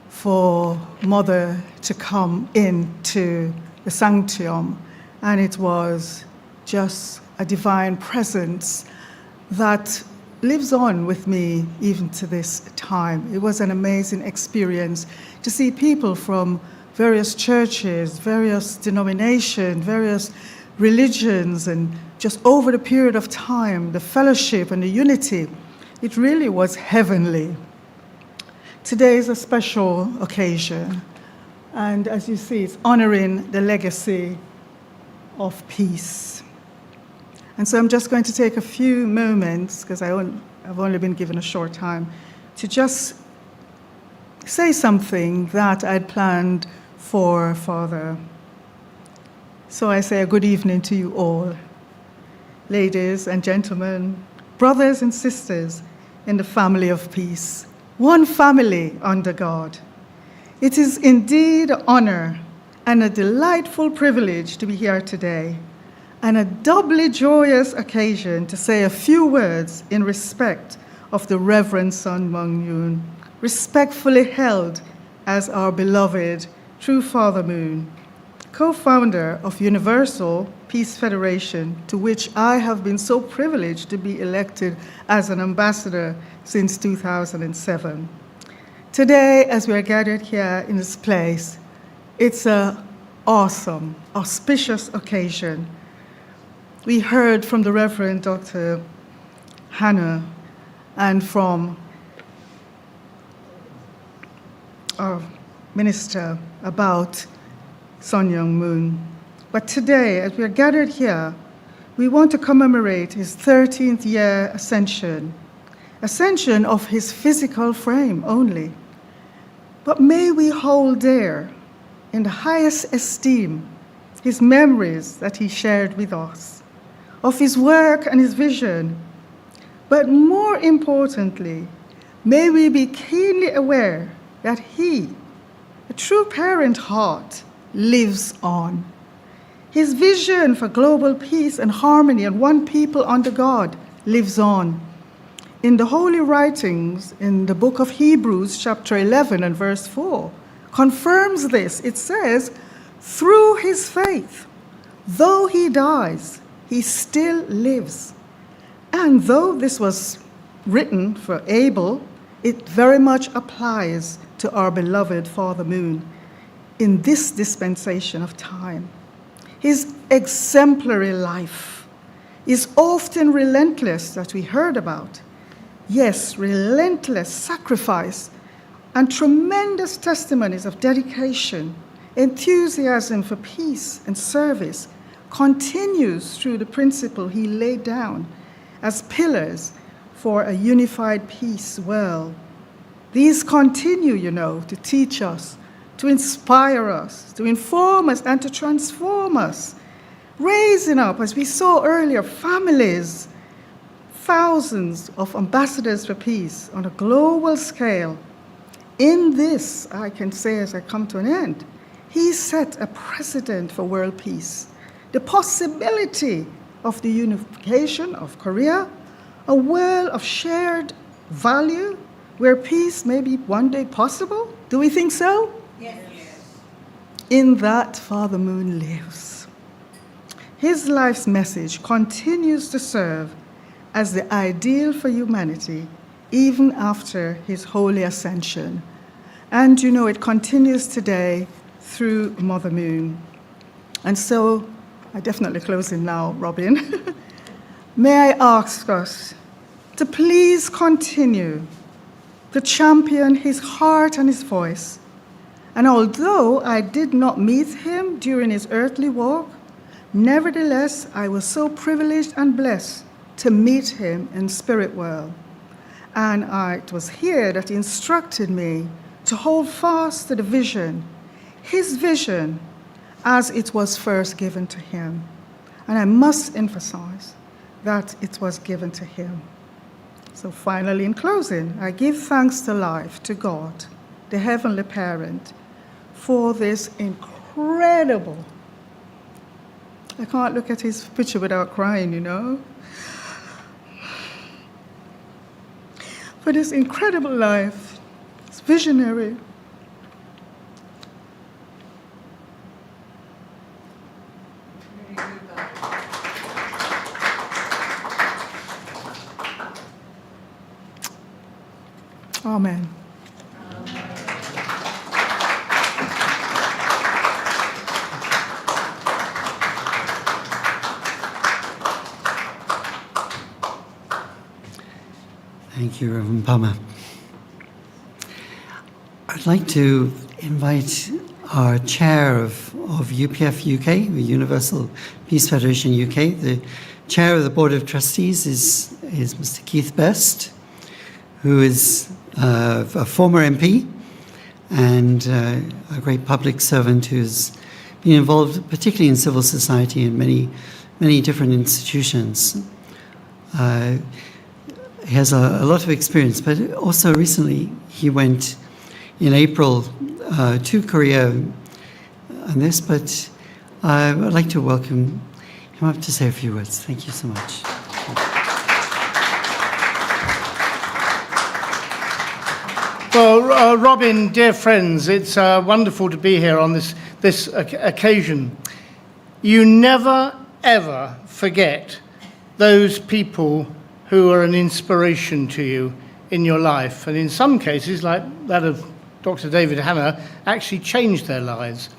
for Mother to come into the sanctum, and it was just a divine presence that lives on with me even to this time. It was an amazing experience to see people from various churches, various denominations, various religions, and just over the period of time, the fellowship and the unity, it really was heavenly. Today is a special occasion, and as you see, it's honoring the legacy of peace. And so I'm just going to take a few moments, because I've only been given a short time, to just say something that I'd planned for Father. So I say a good evening to you all, ladies and gentlemen, brothers and sisters in the family of peace, one family under God. It is indeed an honor and a delightful privilege to be here today, and a doubly joyous occasion to say a few words in respect of the Reverend son Myung, respectfully held as our beloved true Father Moon, co-founder of Universal Peace Federation, to which I have been so privileged to be elected as an ambassador since 2007. Today, as we are gathered here in this place, it's an awesome, auspicious occasion. We heard from the Reverend Dr. Hannah and from our minister about Sun Myung Moon. But today, as we are gathered here, we want to commemorate his 13th year ascension of his physical frame only. But may we hold dear in the highest esteem his memories that he shared with us, of his work and his vision. But more importantly, may we be keenly aware that he, a true parent heart, lives on. His vision for global peace and harmony and one people under God lives on. In the holy writings, in the book of Hebrews, chapter 11 and verse 4, confirms this. It says, through his faith, though he dies, he still lives. And though this was written for Abel, it very much applies to our beloved Father Moon in this dispensation of time. His exemplary life is often relentless, that we heard about. Yes, relentless sacrifice and tremendous testimonies of dedication, enthusiasm for peace and service continues through the principle he laid down as pillars for a unified peace world. These continue, to teach us, to inspire us, to inform us, and to transform us, raising up, as we saw earlier, families, thousands of ambassadors for peace on a global scale. In this, I can say as I come to an end, he set a precedent for world peace, the possibility of the unification of Korea, a world of shared value where peace may be one day possible. Do we think so? Yes. In that, Father Moon lives. His life's message continues to serve as the ideal for humanity even after his holy ascension. And it continues today through Mother Moon. And so, I definitely closing now, Robin. May I ask us to please continue to champion his heart and his voice. And although I did not meet him during his earthly walk, nevertheless, I was so privileged and blessed to meet him in spirit world. And it was here that he instructed me to hold fast to the vision, his vision, as it was first given to him. And I must emphasize that it was given to him. So finally, in closing, I give thanks to life, to God, the Heavenly Parent, for this incredible, I can't look at his picture without crying, you know, for this incredible life, it's visionary. Amen. Thank you, Reverend Palmer. I'd like to invite our chair of UPF-UK, the Universal Peace Federation UK. The chair of the Board of Trustees is Mr. Keith Best, who is a former MP and a great public servant who's been involved particularly in civil society in many different institutions. He has a lot of experience, but also recently he went in April to Korea on this, but I would like to welcome him up to say a few words. Thank you so much. Well, Robin, dear friends, it's wonderful to be here on this occasion. You never, ever forget those people who are an inspiration to you in your life, and in some cases, like that of Dr. David Hanna, actually changed their lives.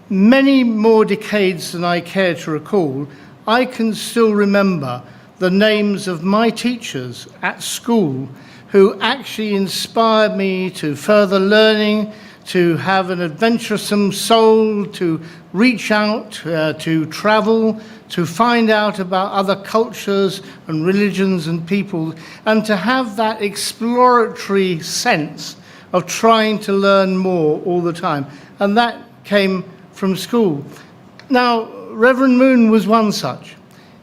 Many more decades than I care to recall, I can still remember the names of my teachers at school who actually inspired me to further learning, to have an adventuresome soul, to reach out, to travel, to find out about other cultures and religions and people, and to have that exploratory sense of trying to learn more all the time. And that came from school. Now, Reverend Moon was one such.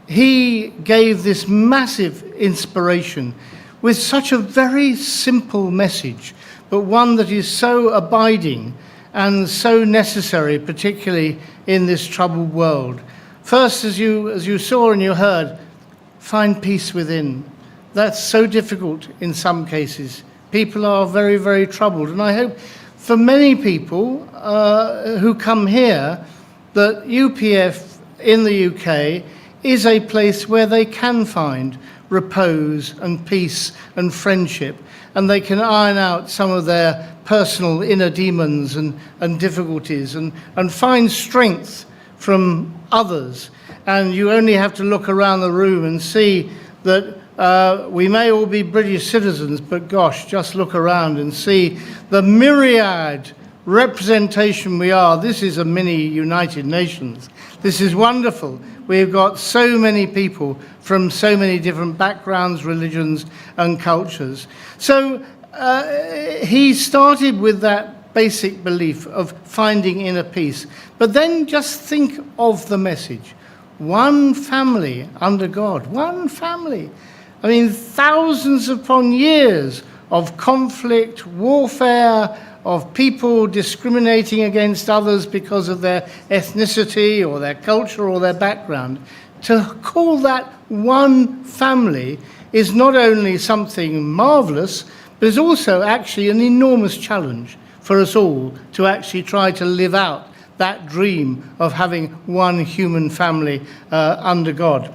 He gave this massive inspiration with such a very simple message, but one that is so abiding and so necessary, particularly in this troubled world. First, as you saw and you heard, find peace within. That's so difficult in some cases. People are very, very troubled. And I hope for many people who come here that UPF in the UK is a place where they can find repose and peace and friendship, and they can iron out some of their personal inner demons and difficulties and find strength from others. And you only have to look around the room and see that we may all be British citizens, but gosh, just look around and see the myriad representation we are. This is a mini United Nations. This is wonderful. We've got so many people from so many different backgrounds, religions, and cultures. So he started with that basic belief of finding inner peace. But then just think of the message. One family under God, one family. I mean, thousands upon years of conflict, warfare, of people discriminating against others because of their ethnicity or their culture or their background. To call that one family is not only something marvelous, but is also actually an enormous challenge for us all to actually try to live out that dream of having one human family under God.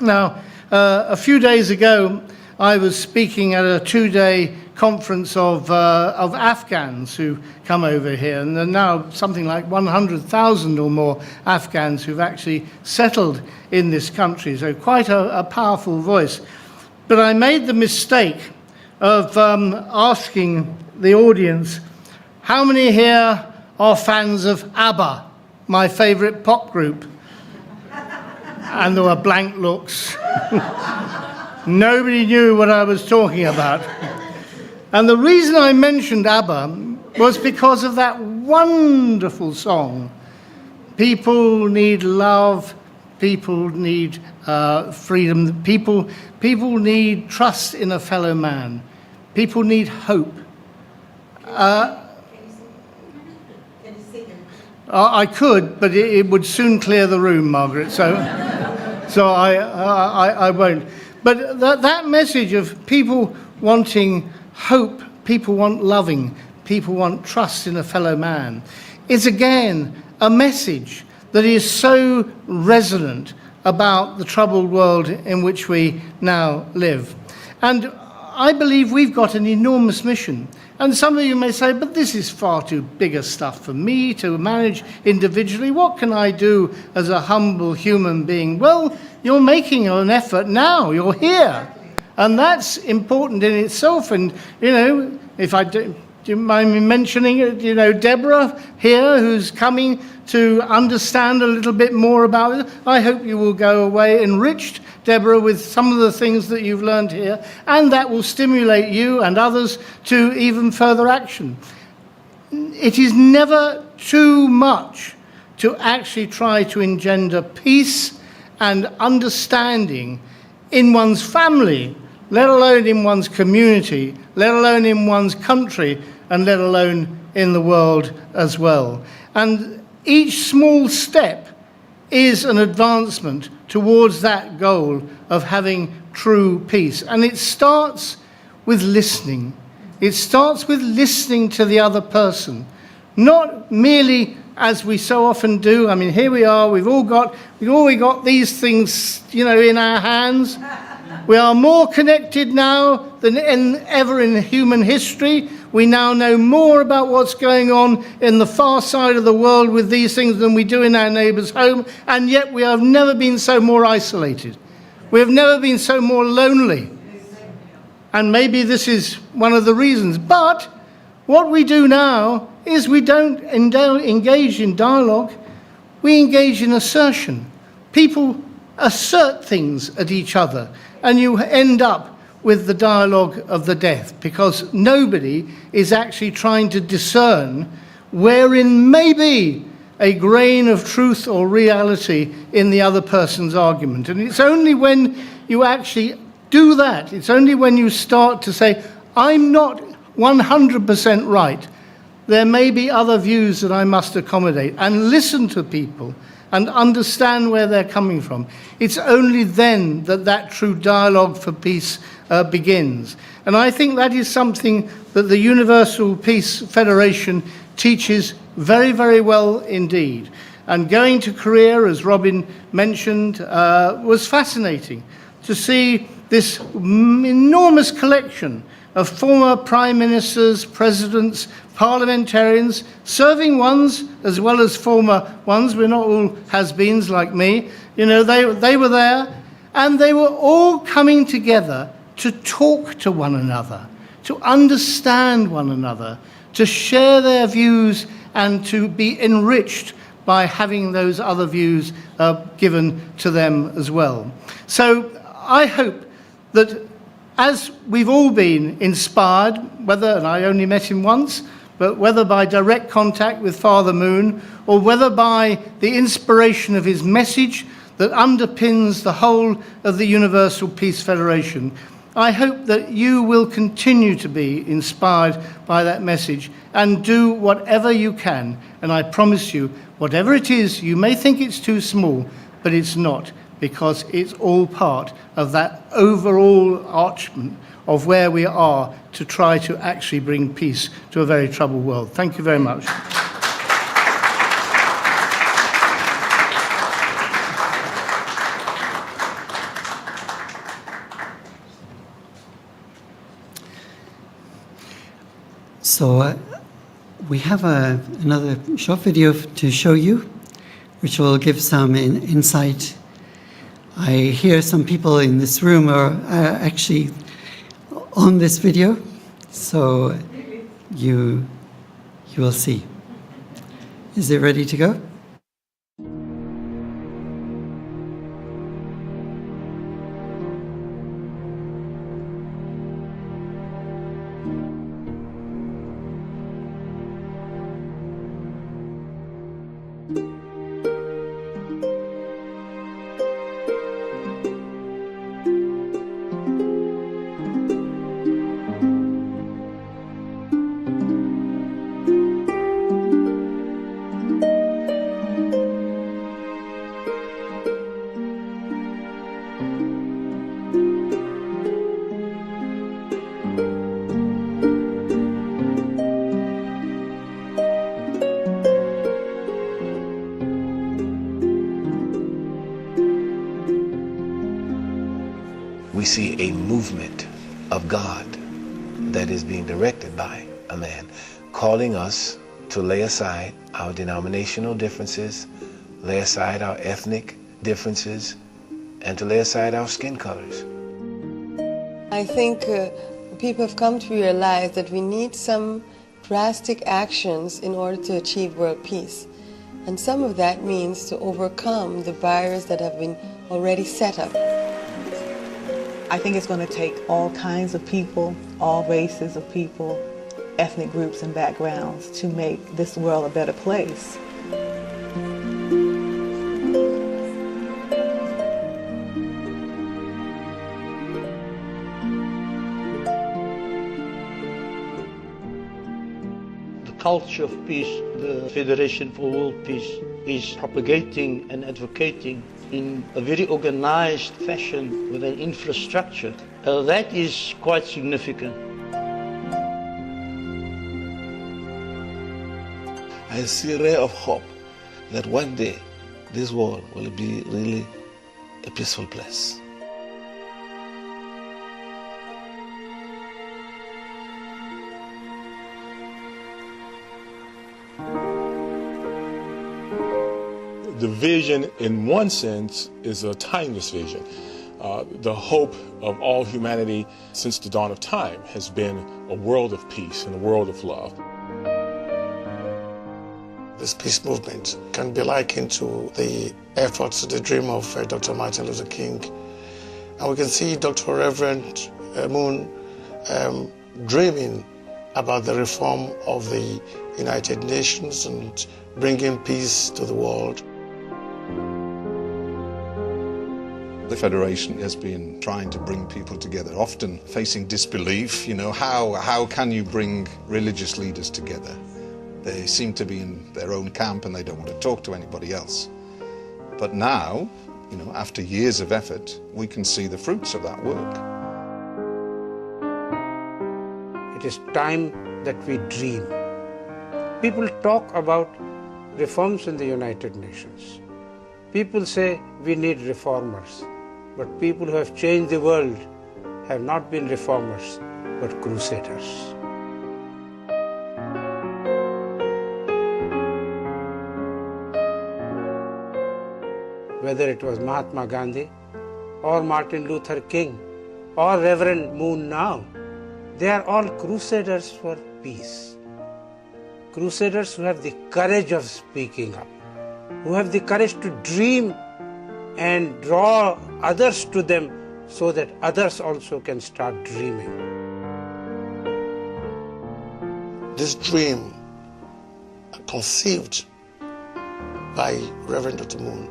Now, a few days ago, I was speaking at a 2-day conference of Afghans who come over here, and there are now something like 100,000 or more Afghans who've actually settled in this country, so quite a powerful voice. But I made the mistake of asking the audience, how many here are fans of ABBA, my favourite pop group? And there were blank looks. Nobody knew what I was talking about. And the reason I mentioned ABBA was because of that wonderful song. People need love, people need freedom, people need trust in a fellow man, people need hope. I could, but it would soon clear the room, Margaret, so I won't. But that message of people wanting hope, people want loving, people want trust in a fellow man, is again a message that is so resonant about the troubled world in which we now live. And I believe we've got an enormous mission. And some of you may say, but this is far too big a stuff for me to manage individually. What can I do as a humble human being? Well, you're making an effort now. You're here. And that's important in itself. And, you know, if I do you mind me mentioning, you know, Deborah here, who's coming to understand a little bit more about it. I hope you will go away enriched, Deborah, with some of the things that you've learned here, and that will stimulate you and others to even further action. It is never too much to actually try to engender peace and understanding in one's family, let alone in one's community, let alone in one's country, and let alone in the world as well. And each small step is an advancement towards that goal of having true peace. And it starts with listening. It starts with listening to the other person, not merely as we so often do. I mean, here we are, we've all got these things, you know, in our hands. We are more connected now than ever in human history. We now know more about what's going on in the far side of the world with these things than we do in our neighbour's home, and yet we have never been so more isolated. We have never been so more lonely. And maybe this is one of the reasons. But what we do now is we don't engage in dialogue, we engage in assertion. People assert things at each other, and you end up with the dialogue of the death, because nobody is actually trying to discern wherein may be a grain of truth or reality in the other person's argument. And it's only when you actually do that, it's only when you start to say, I'm not 100% right, there may be other views that I must accommodate, and listen to people and understand where they're coming from. It's only then that that true dialogue for peace begins. And I think that is something that the Universal Peace Federation teaches very, very well indeed. And going to Korea, as Robin mentioned, was fascinating to see this enormous collection of former prime ministers, presidents, parliamentarians, serving ones as well as former ones. We're not all has-beens like me. You know, they were there, and they were all coming together to talk to one another, to understand one another, to share their views, and to be enriched by having those other views given to them as well. So I hope that as we've all been inspired, whether, and I only met him once, but whether by direct contact with Father Moon, or whether by the inspiration of his message that underpins the whole of the Universal Peace Federation, I hope that you will continue to be inspired by that message and do whatever you can. And I promise you, whatever it is, you may think it's too small, but it's not, because it's all part of that overall archment of where we are to try to actually bring peace to a very troubled world. Thank you very much. So we have another short video to show you, which will give some insight. I hear some people in this room are actually on this video, so you will see. Is it ready to go? we see a movement of God that is being directed by a man, calling us to lay aside our denominational differences, lay aside our ethnic differences, and to lay aside our skin colors. I think people have come to realize that we need some drastic actions in order to achieve world peace. And some of that means to overcome the barriers that have been already set up. I think it's going to take all kinds of people, all races of people, ethnic groups and backgrounds to make this world a better place. Culture of peace, the Federation for World Peace is propagating and advocating in a very organized fashion with an infrastructure. That is quite significant. I see a ray of hope that one day this world will be really a peaceful place. The vision, in one sense, is a timeless vision. The hope of all humanity since the dawn of time has been a world of peace and a world of love. This peace movement can be likened to the efforts, the dream of Dr. Martin Luther King. And we can see Dr. Reverend Moon dreaming about the reform of the United Nations and bringing peace to the world. The Federation has been trying to bring people together, often facing disbelief. You know, how can you bring religious leaders together? They seem to be in their own camp and they don't want to talk to anybody else. But now, you know, after years of effort, we can see the fruits of that work. It is time that we dream. People talk about reforms in the United Nations. People say we need reformers. But people who have changed the world have not been reformers, but crusaders. Whether it was Mahatma Gandhi, or Martin Luther King, or Reverend Moon now, they are all crusaders for peace. Crusaders who have the courage of speaking up, who have the courage to dream and draw others to them so that others also can start dreaming. This dream, conceived by Reverend Dr. Moon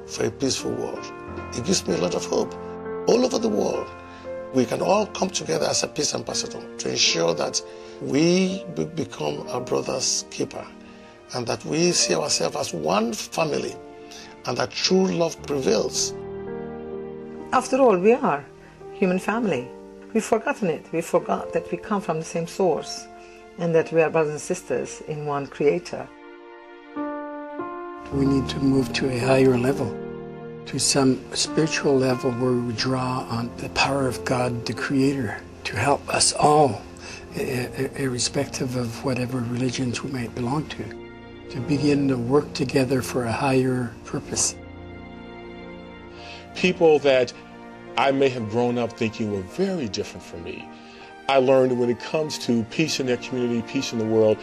for a peaceful world, it gives me a lot of hope. All over the world, we can all come together as a peace ambassador to ensure that we become our brother's keeper and that we see ourselves as one family and that true love prevails. After all, we are human family. We've forgotten it. We forgot that we come from the same source and that we are brothers and sisters in one creator. We need to move to a higher level, to some spiritual level where we draw on the power of God, the Creator, to help us all, irrespective of whatever religions we might belong to begin to work together for a higher purpose. People that I may have grown up thinking were very different from me, I learned that when it comes to peace in their community, peace in the world,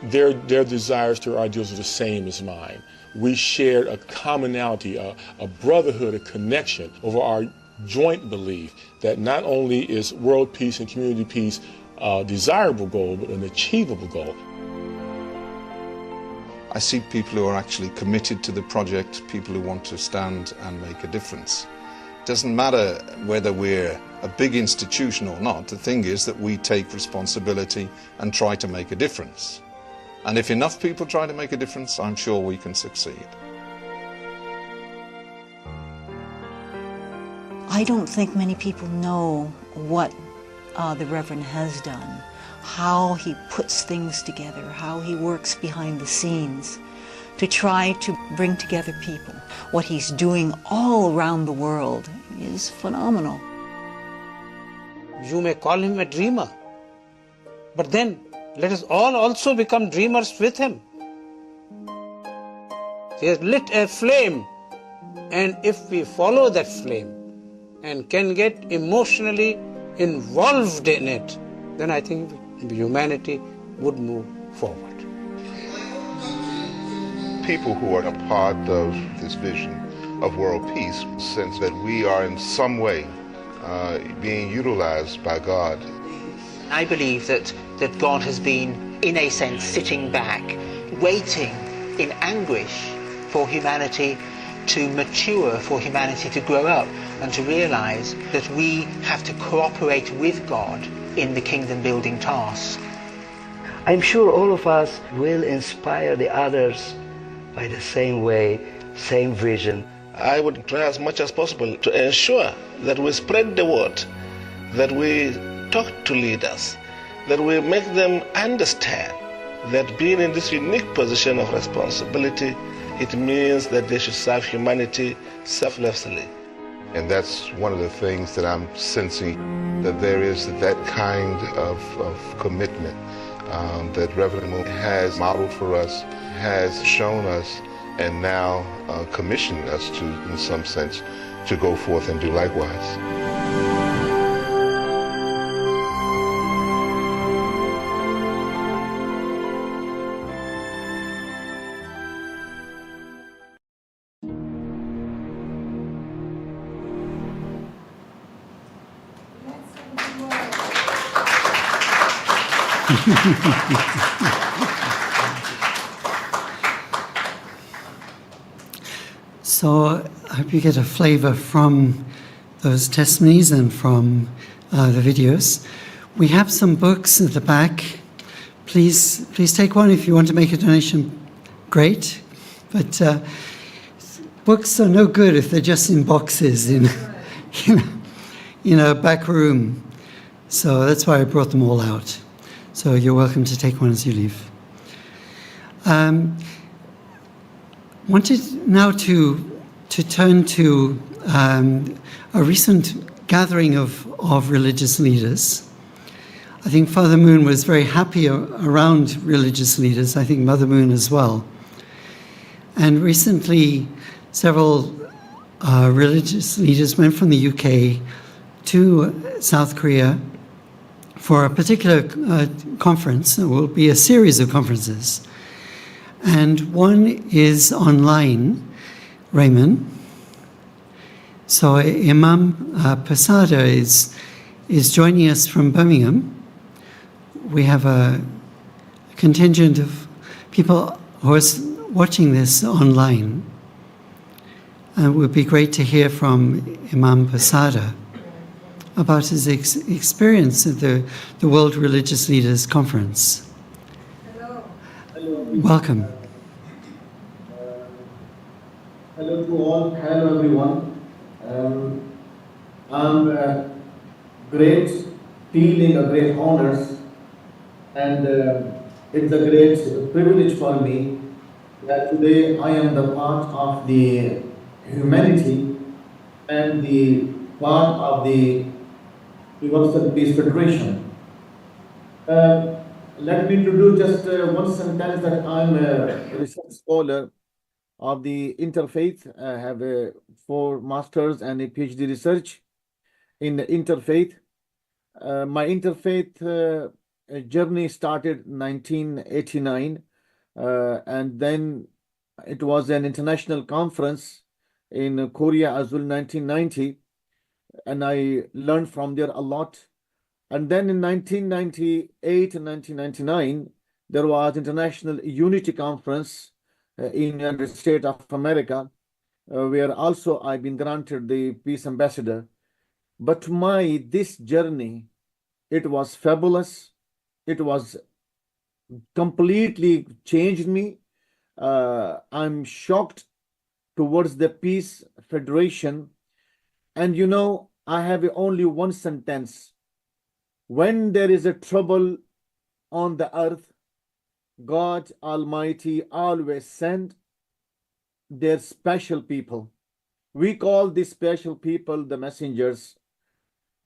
their desires, their ideals are the same as mine. We shared a commonality, a brotherhood, a connection over our joint belief that not only is world peace and community peace a desirable goal, but an achievable goal. I see people who are actually committed to the project, people who want to stand and make a difference. It doesn't matter whether we're a big institution or not. The thing is that we take responsibility and try to make a difference. And if enough people try to make a difference, I'm sure we can succeed. I don't think many people know what the Reverend has done, how he puts things together, how he works behind the scenes to try to bring together people. What he's doing all around the world is phenomenal. You may call him a dreamer. But then let us all also become dreamers with him. He has lit a flame, and if we follow that flame and can get emotionally involved in it, then I think humanity would move forward. People who are a part of this vision of world peace sense that we are in some way being utilized by God. I believe that God has been, in a sense, sitting back, waiting in anguish for humanity to mature, for humanity to grow up and to realize that we have to cooperate with God in the kingdom building task. I'm sure all of us will inspire the others by the same way, same vision. I would try as much as possible to ensure that we spread the word, that we talk to leaders, that we make them understand that being in this unique position of responsibility, it means that they should serve humanity selflessly. And that's one of the things that I'm sensing, that there is that kind of commitment that Reverend Moon has modeled for us, has shown us, and now commissioned us to, in some sense, to go forth and do likewise. So I hope you get a flavor from those testimonies and from the videos. We have some books at the back. Please take one. If you want to make a donation, great. But books are no good if they're just in boxes in a back room. So that's why I brought them all out. So you're welcome to take one as you leave. Wanted now to turn to a recent gathering of religious leaders. I think Father Moon was very happy around religious leaders, I think Mother Moon as well. And recently, several religious leaders went from the UK to South Korea for a particular conference. It will be a series of conferences. And one is online, Raymond. So Imam Pasada is joining us from Birmingham. We have a contingent of people who are watching this online. And it would be great to hear from Imam Pasada about his experience at the World Religious Leaders Conference. Welcome. Hello to all. Hello everyone. I'm great feeling, a great honors, and it's a great privilege for me that today I am the part of the humanity and the part of the Universal Peace Federation. Let me introduce just one sentence that I'm a research scholar of the interfaith. I have 4 masters and a PhD research in the interfaith. My interfaith journey started 1989, and then it was an international conference in Korea as well, 1990, and I learned from there a lot. And then in 1998 and 1999, there was International Unity Conference in the United States of America, where also I've been granted the Peace Ambassador. But this journey, it was fabulous. It was completely changed me. I'm shocked towards the Peace Federation. And I have only one sentence. When there is a trouble on the earth, God Almighty always send their special people. We call these special people the messengers.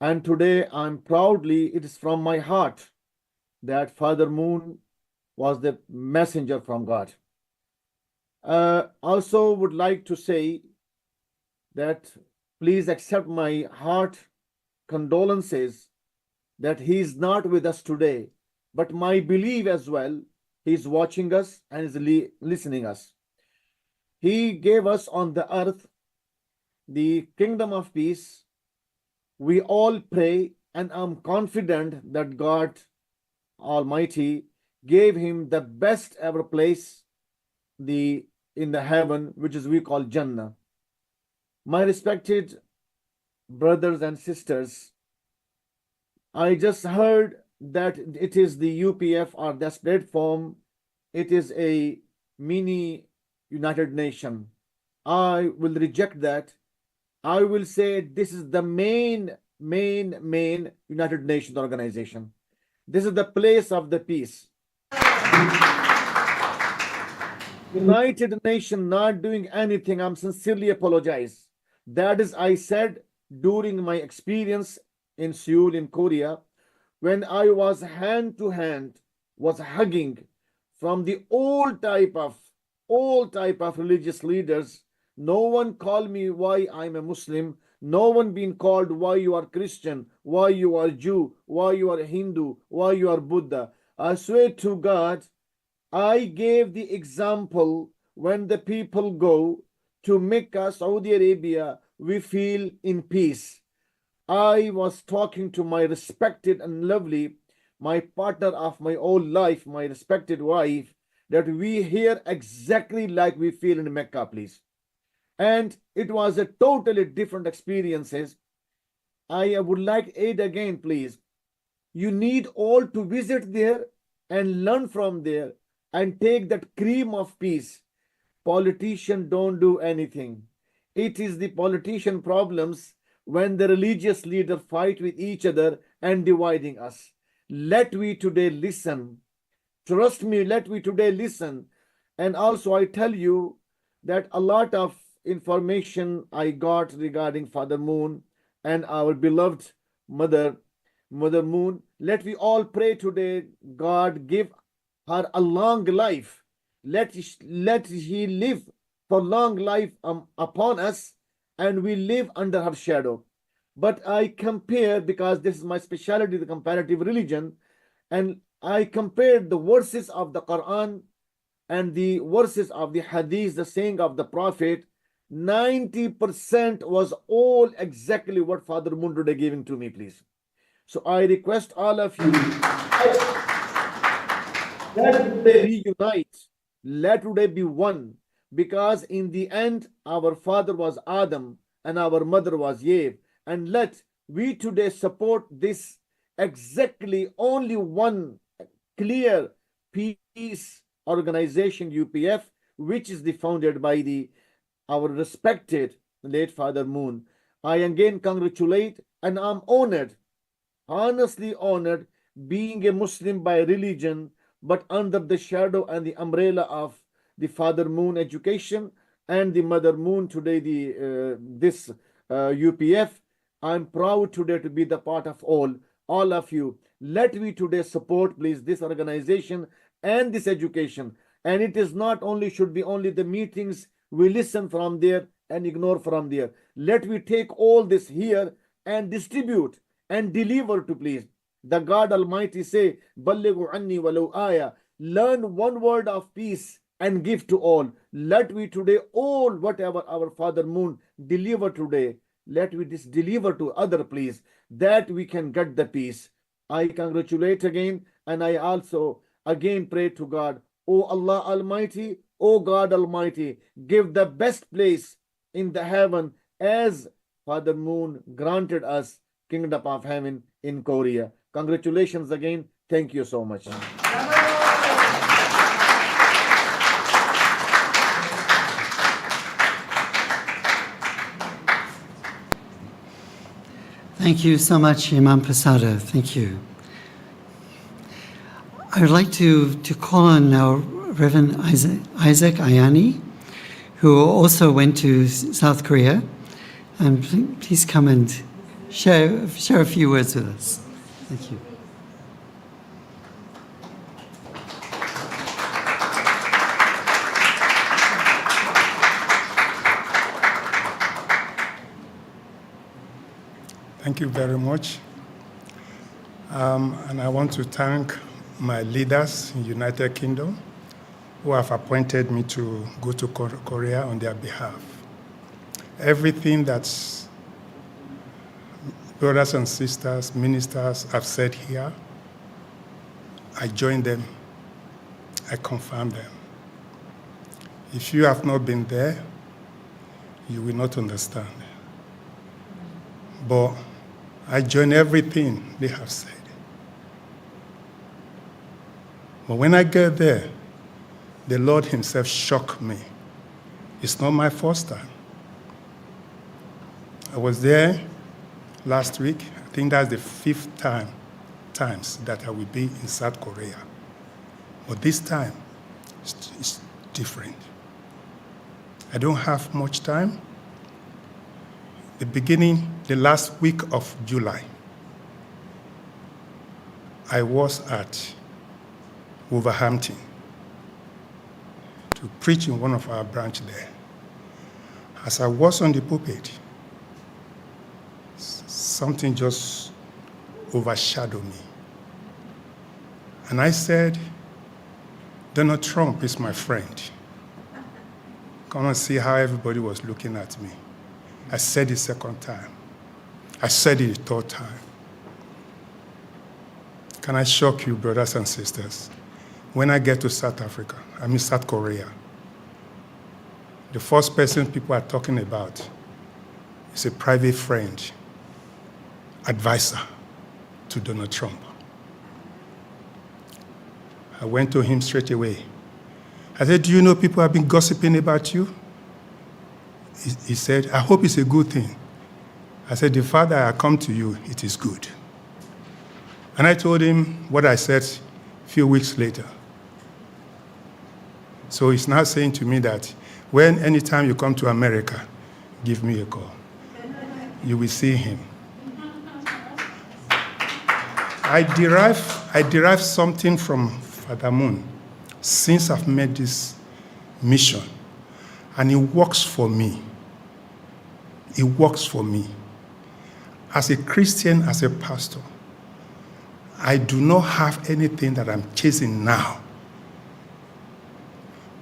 And today I'm proudly, it is from my heart that Father Moon was the messenger from God. Also would like to say that please accept my heart condolences that he is not with us today, but my belief as well, he is watching us and is listening us. He gave us on the earth the kingdom of peace. We all pray, and I'm confident that God Almighty gave him the best ever place in the heaven, which is we call Jannah. My respected brothers and sisters, I just heard that it is the UPF or this platform, it is a mini United Nation. I will reject that. I will say this is the main United Nations organization. This is the place of the peace. United Nations not doing anything, I'm sincerely apologize. That is, I said during my experience in Seoul in Korea, when I was hand to hand, was hugging from the old type of religious leaders. No one called me why I'm a Muslim. No one been called why you are Christian, why you are Jew, why you are Hindu, why you are Buddha. I swear to God, I gave the example when the people go to Mecca, Saudi Arabia, we feel in peace. I was talking to my respected and lovely, my partner of my whole life, my respected wife, that we hear exactly like we feel in Mecca, please. And it was a totally different experiences. I would like aid again, please. You need all to visit there and learn from there and take that cream of peace. Politicians don't do anything. It is the politician problems when the religious leaders fight with each other and dividing us. Let we today listen. Trust me, let we today listen. And also I tell you that a lot of information I got regarding Father Moon and our beloved Mother Moon. Let we all pray today, God give her a long life. Let he live for long life upon us, and we live under her shadow. But I compare, because this is my specialty, the comparative religion, and I compared the verses of the Quran and the verses of the Hadith, the saying of the Prophet. 90% was all exactly what Father Moon today giving to me, please. So I request all of you, let today reunite, let today be one, because in the end, our father was Adam and our mother was Eve. And let we today support this exactly only one clear peace organization, UPF, which is founded by our respected late Father Moon. I again congratulate, and I'm honored, honestly honored, being a Muslim by religion, but under the shadow and the umbrella of the Father Moon education and the Mother Moon today, this UPF. I'm proud today to be the part of all of you. Let we today support, please, this organization and this education. And it is not only, should be only the meetings, we listen from there and ignore from there. Let we take all this here and distribute and deliver to, please. The God Almighty say, Ballighu anni walau aya. Learn one word of peace and give to all. Let we today all, whatever our Father Moon deliver today, let we deliver to other, please, that we can get the peace. I congratulate again, and I also again pray to God, O Allah Almighty, O God Almighty, give the best place in the heaven as Father Moon granted us Kingdom of Heaven in Korea. Congratulations again. Thank you so much. Thank you so much, Imam Prasada. Thank you. I would like to call on now Reverend Isaac Ayani, who also went to South Korea. And please come and share a few words with us. Thank you. Thank you very much. And I want to thank my leaders in United Kingdom who have appointed me to go to Korea on their behalf. Everything that brothers and sisters, ministers have said here, I join them, I confirm them. If you have not been there, you will not understand. But I join everything they have said. But when I get there, the Lord himself shocked me. It's not my first time. I was there last week. I think that's the 5th times that I will be in South Korea. But this time, it's different. I don't have much time. The last week of July, I was at Wolverhampton to preach in one of our branches there. As I was on the pulpit, something just overshadowed me. And I said, Donald Trump is my friend. Come and see how everybody was looking at me. I said it 2nd time. I said it 3rd time. Can I shock you, brothers and sisters? When I get to South Korea, the first person people are talking about is a private friend, advisor to Donald Trump. I went to him straight away. I said, do you know people have been gossiping about you? He said, I hope it's a good thing. I said, the Father, I come to you, it is good. And I told him what I said a few weeks later. So he's now saying to me that anytime you come to America, give me a call. You will see him. I derive something from Father Moon since I've made this mission. And it works for me. It works for me. As a Christian, as a pastor, I do not have anything that I'm chasing now.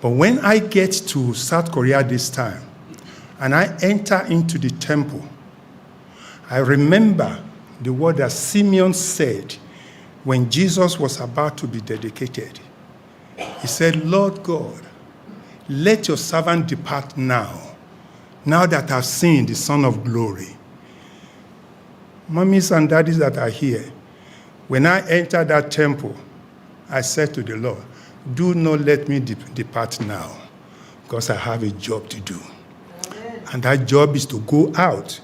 But when I get to South Korea this time, and I enter into the temple, I remember the word that Simeon said when Jesus was about to be dedicated. He said, Lord God, let your servant depart now that I've seen the Son of Glory. Mummies and daddies that are here, when I entered that temple, I said to the Lord, do not let me depart now, because I have a job to do. And that job is to go out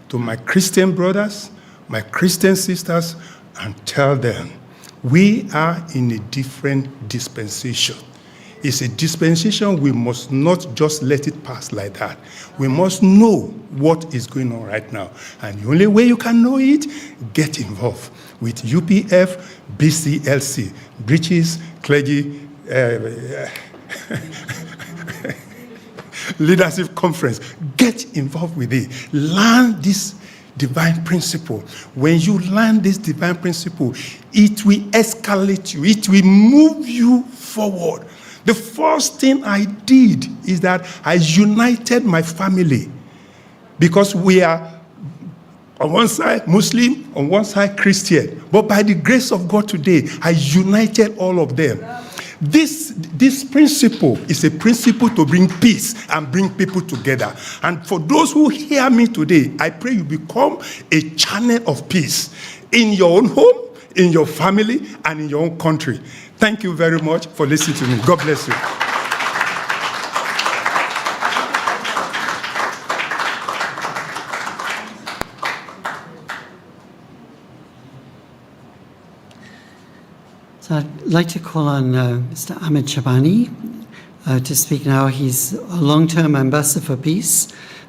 to my Christian brothers, my Christian sisters, and tell them, we are in a different dispensation. It's a dispensation we must not just let it pass like that. We must know what is going on right now. And the only way you can know it, get involved with UPF, BCLC, Breaches, Clergy, Leadership Conference. Get involved with it. Learn this divine principle. When you learn this divine principle, it will escalate you. It will move you forward. The first thing I did is that I united my family, because we are on one side Muslim, on one side Christian. But by the grace of God today, I united all of them. This principle is a principle to bring peace and bring people together. And for those who hear me today, I pray you become a channel of peace in your own home, in your family, and in your own country. Thank you very much for listening to me. God bless you. So I'd like to call on Mr. Ahmed Shabani to speak now. He's a long-term ambassador for peace,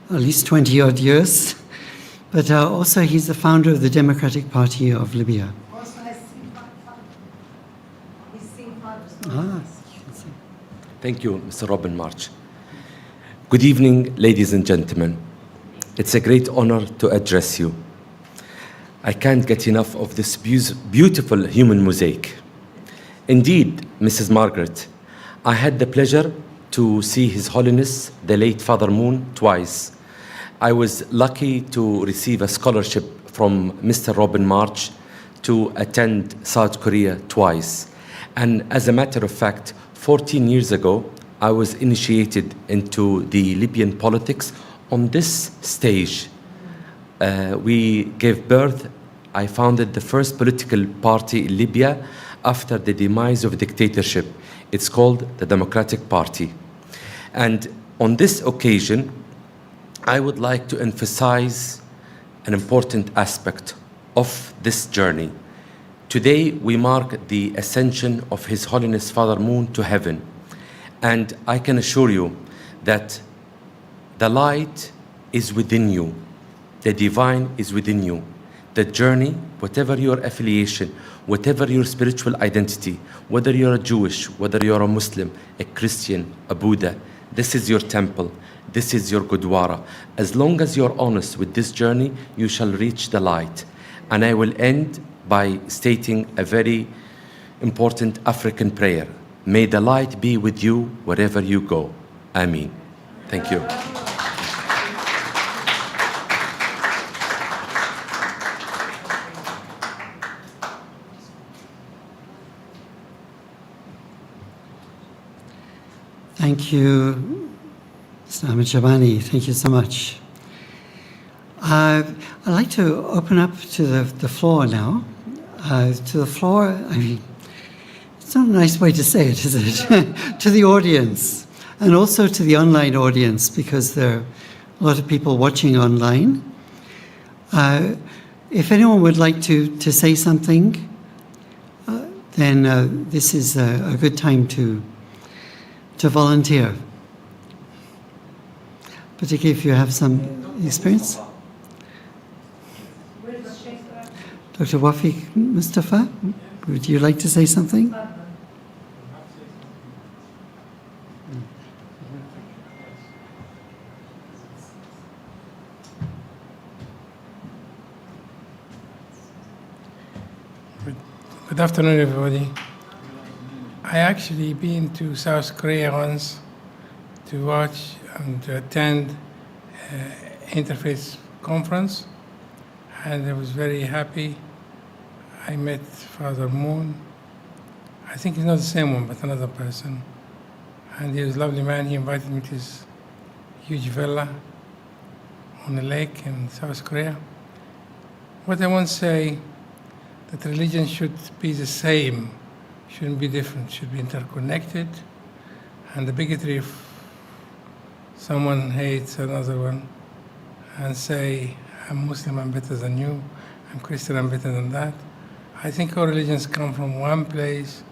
at least 20-odd years. But also he's the founder of the Democratic Party of Libya. Thank you, Mr. Robin March. Good evening, ladies and gentlemen. It's a great honor to address you. I can't get enough of this beautiful human mosaic. Indeed, Mrs. Margaret, I had the pleasure to see His Holiness, the late Father Moon, twice. I was lucky to receive a scholarship from Mr. Robin March to attend South Korea twice. And as a matter of fact, 14 years ago, I was initiated into the Libyan politics on this stage. We gave birth, I founded the first political party in Libya after the demise of dictatorship. It's called the Democratic Party. And on this occasion, I would like to emphasize an important aspect of this journey. Today, we mark the ascension of His Holiness Father Moon to heaven. And I can assure you that the light is within you. The divine is within you. The journey, whatever your affiliation, whatever your spiritual identity, whether you're a Jewish, whether you're a Muslim, a Christian, a Buddha, this is your temple. This is your Gurdwara. As long as you're honest with this journey, you shall reach the light. And I will end by stating a very important African prayer. May the light be with you wherever you go. Ameen. Thank you. Thank you, Mr. Ahmed Shabani. Thank you so much. I'd like to open up to the floor now. To the floor, I mean, it's not a nice way to say it, is it? To the audience, and also to the online audience, because there are a lot of people watching online. If anyone would like to say something, then this is a good time to volunteer, particularly if you have some experience. Dr. Wafiq Mustafa, would you like to say something? Good afternoon, everybody. I actually been to South Korea once to watch and to attend Interfaith Conference, and I was very happy. I met Father Moon. I think he's not the same one, but another person. And he was a lovely man. He invited me to his huge villa on a lake in South Korea. What I want to say, that religion should be the same, shouldn't be different, should be interconnected. And the bigotry, if someone hates another one and say, I'm Muslim, I'm better than you, I'm Christian, I'm better than that. I think all religions come from one place,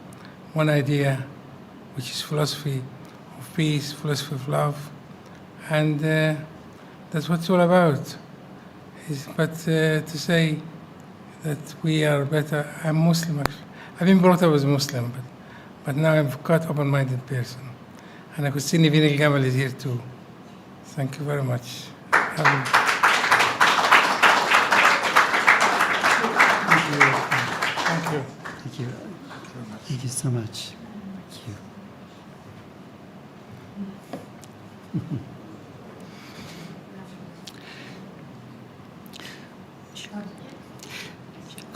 one idea, which is philosophy of peace, philosophy of love. And that's what it's all about. But to say that we are better, I'm Muslim actually. I've been brought up as a Muslim, but now I'm quite open-minded person. And I could see Niveen Al-Gamal is here too. Thank you very much. Thank you. Thank you. Thank you so much. Thank you.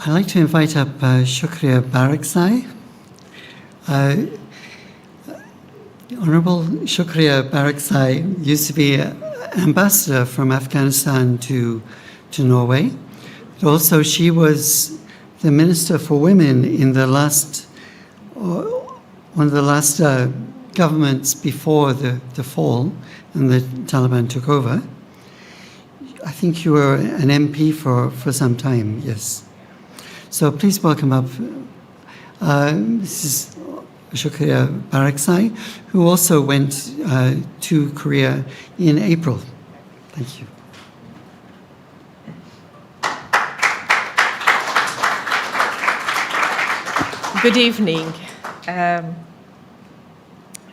I'd like to invite up Shukriya Barakzai. Honorable Shukriya Barakzai used to be an ambassador from Afghanistan to Norway. But also, she was the Minister for Women in the last, one of the last governments before the fall and the Taliban took over. I think you were an MP for some time, yes. So please welcome up Mrs. Shukriya Barakzai, who also went to Korea in April. Thank you. Good evening.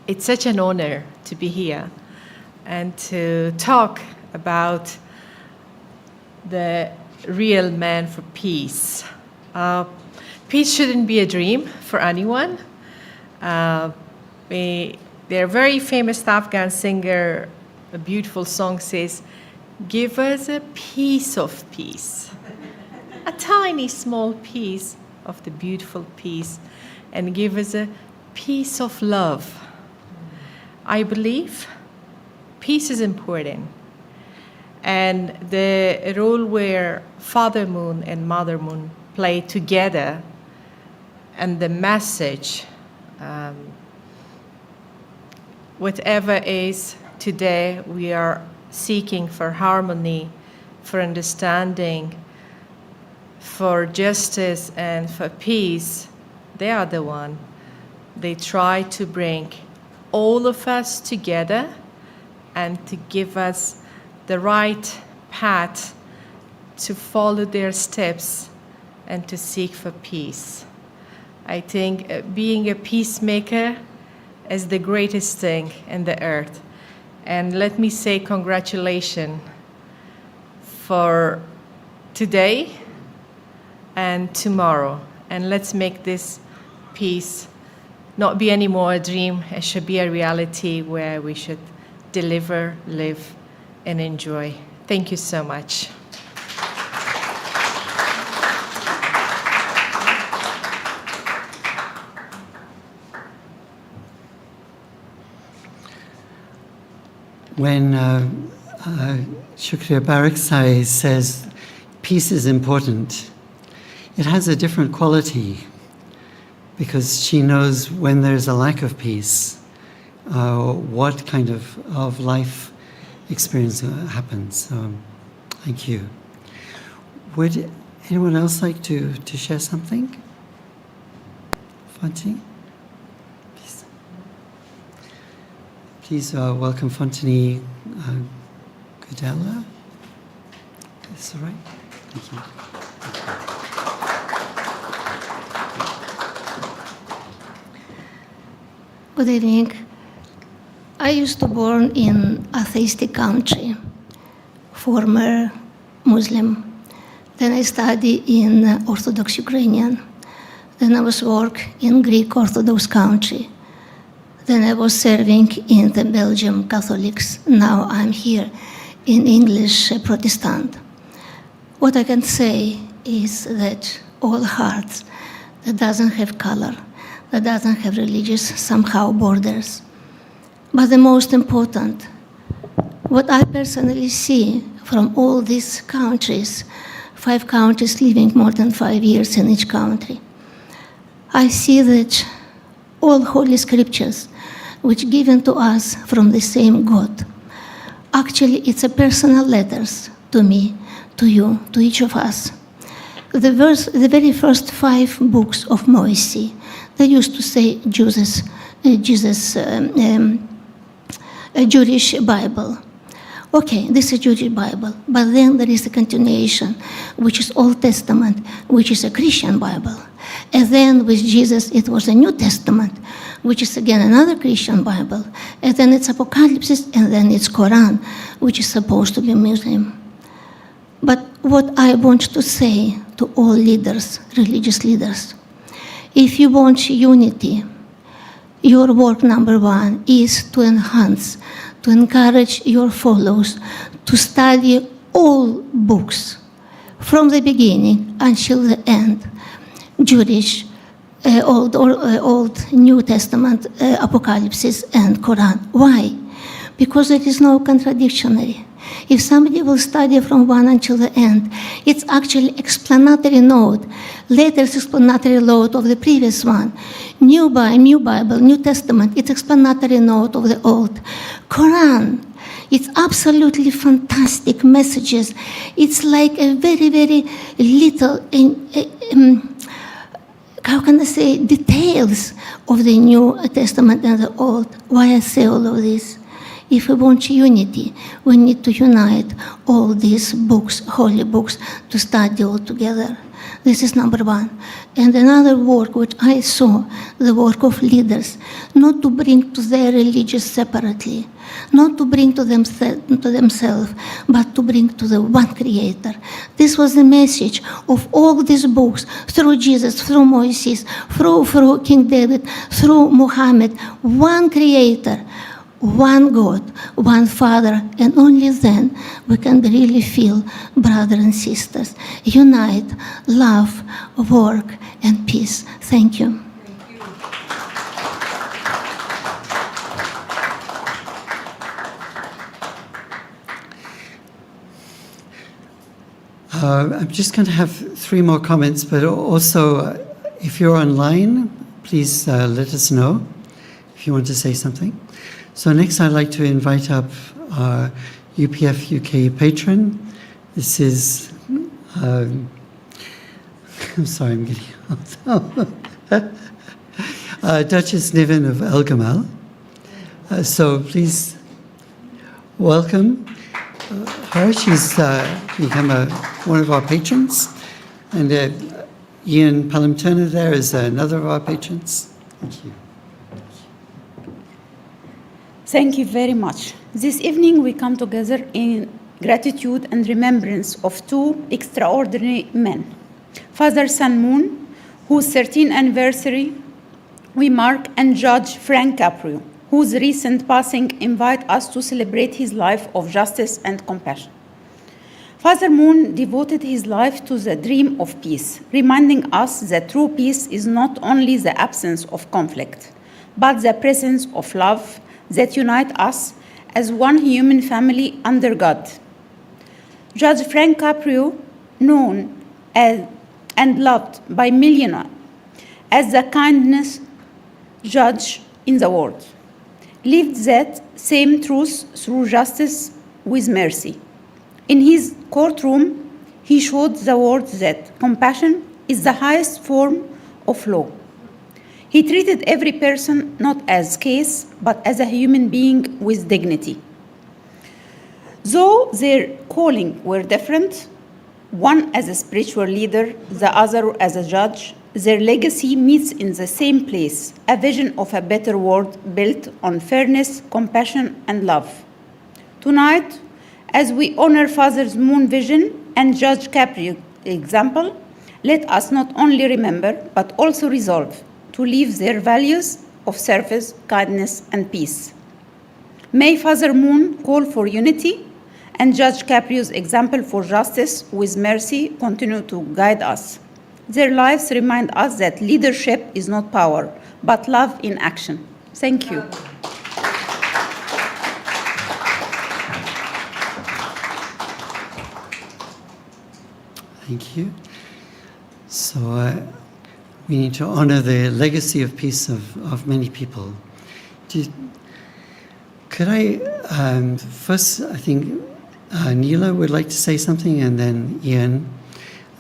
It's such an honor to be here and to talk about the real man for peace. Peace shouldn't be a dream for anyone. Their very famous Afghan singer, a beautiful song says, "Give us a piece of peace, a tiny small piece of the beautiful peace, and give us a piece of love." I believe peace is important. And the role where Father Moon and Mother Moon play together, and the message, whatever is today, we are seeking for harmony, for understanding, for justice, and for peace. They are the one. They try to bring all of us together and to give us the right path to follow their steps and to seek for peace. I think being a peacemaker is the greatest thing in the earth. And let me say congratulations for today and tomorrow. And let's make this peace not be anymore a dream. It should be a reality where we should deliver, live, and enjoy. Thank you so much. When Shukriya Baraksai says peace is important, it has a different quality because she knows when there's a lack of peace, what kind of life experience happens. Thank you. Would anyone else like to share something? Fonty? Please welcome Fontini Gudella. Is that right? Thank you. Good evening. I used to born in atheistic country, former Muslim. Then I studied in Orthodox Ukrainian. Then I was work in Greek Orthodox country. Then I was serving in the Belgium Catholics. Now I'm here in English Protestant. What I can say is that all hearts that doesn't have color, that doesn't have religious somehow borders. But the most important, what I personally see from all these countries, 5 countries living more than 5 years in each country, I see that all holy scriptures which given to us from the same God, actually it's a personal letters to me, to you, to each of us. The very first 5 books of Moses, they used to say Jesus, a Jewish Bible. Okay, this is a Jewish Bible, but then there is a continuation, which is Old Testament, which is a Christian Bible. And then with Jesus, it was a New Testament, which is again another Christian Bible. And then it's Apocalypse, and then it's Quran, which is supposed to be Muslim. But what I want to say to all leaders, religious leaders, if you want unity, your work number 1 is to enhance, to encourage your followers to study all books from the beginning until the end, Jewish, Old, New Testament, Apocalypse, and Quran. Why? Because there is no contradictionary. If somebody will study from 1 until the end, it's actually explanatory note, latest explanatory note of the previous one. New Bible, New Testament, it's explanatory note of the Old. Quran, it's absolutely fantastic messages. It's like a very, very little, how can I say, details of the New Testament and the Old. Why I say all of this? If we want unity, we need to unite all these books, holy books, to study all together. This is number one. And another work which I saw, the work of leaders, not to bring to their religious separately, not to bring to themselves, but to bring to the one Creator. This was the message of all these books, through Jesus, through Moses, through King David, through Muhammad, one Creator, one God, one Father, and only then we can really feel brothers and sisters. Unite, love, work, and peace. Thank you. I'm just going to have 3 more comments, but also, if you're online, please let us know if you want to say something. So next, I'd like to invite up our UPF-UK patron. This is, I'm sorry, I'm getting Duchess Niven of Elgamal. So please welcome her. She's become one of our patrons. And Ian Palm-Turner there is another of our patrons. Thank you. Thank you very much. This evening we come together in gratitude and remembrance of 2 extraordinary men. Father Sun Moon, whose 13th anniversary we mark, and Judge Frank Caprio, whose recent passing invite us to celebrate his life of justice and compassion. Father Moon devoted his life to the dream of peace, reminding us that true peace is not only the absence of conflict, but the presence of love that unite us as one human family under God. Judge Frank Caprio, known as and loved by millions as the kindest judge in the world, lived that same truth through justice with mercy. In his courtroom, he showed the world that compassion is the highest form of law. He treated every person not as case, but as a human being with dignity. Though their calling were different, one as a spiritual leader, the other as a judge, their legacy meets in the same place, a vision of a better world built on fairness, compassion, and love. Tonight, as we honor Father Moon's vision and Judge Caprio's example, let us not only remember, but also resolve to live their values of service, kindness, and peace. May Father Moon call for unity and Judge Caprio's example for justice with mercy continue to guide us. Their lives remind us that leadership is not power, but love in action. Thank you. Thank you. So we need to honor the legacy of peace of many people. Could I, first, I think Neela would like to say something, and then Ian.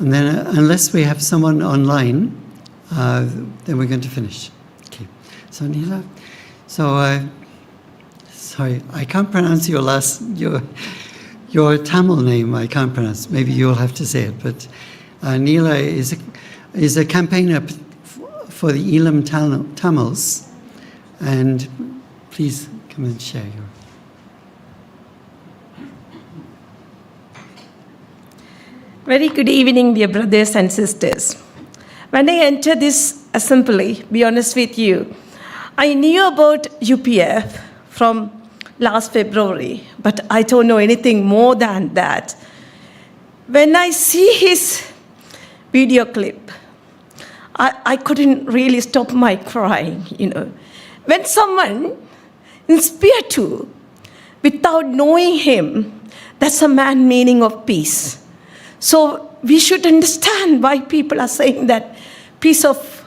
And then unless we have someone online, then we're going to finish. Okay. So Neela, so sorry, I can't pronounce your Tamil name. I can't pronounce. Maybe you'll have to say it. But Neela is a campaigner for the Elam Tamils, and please come and share your. Very good evening, dear brothers and sisters. When I entered this assembly, be honest with you, I knew about UPF from last February, but I don't know anything more than that. When I see his video clip, I couldn't really stop my crying, you know. When someone inspired to, without knowing him, that's a man meaning of peace. So we should understand why people are saying that piece of,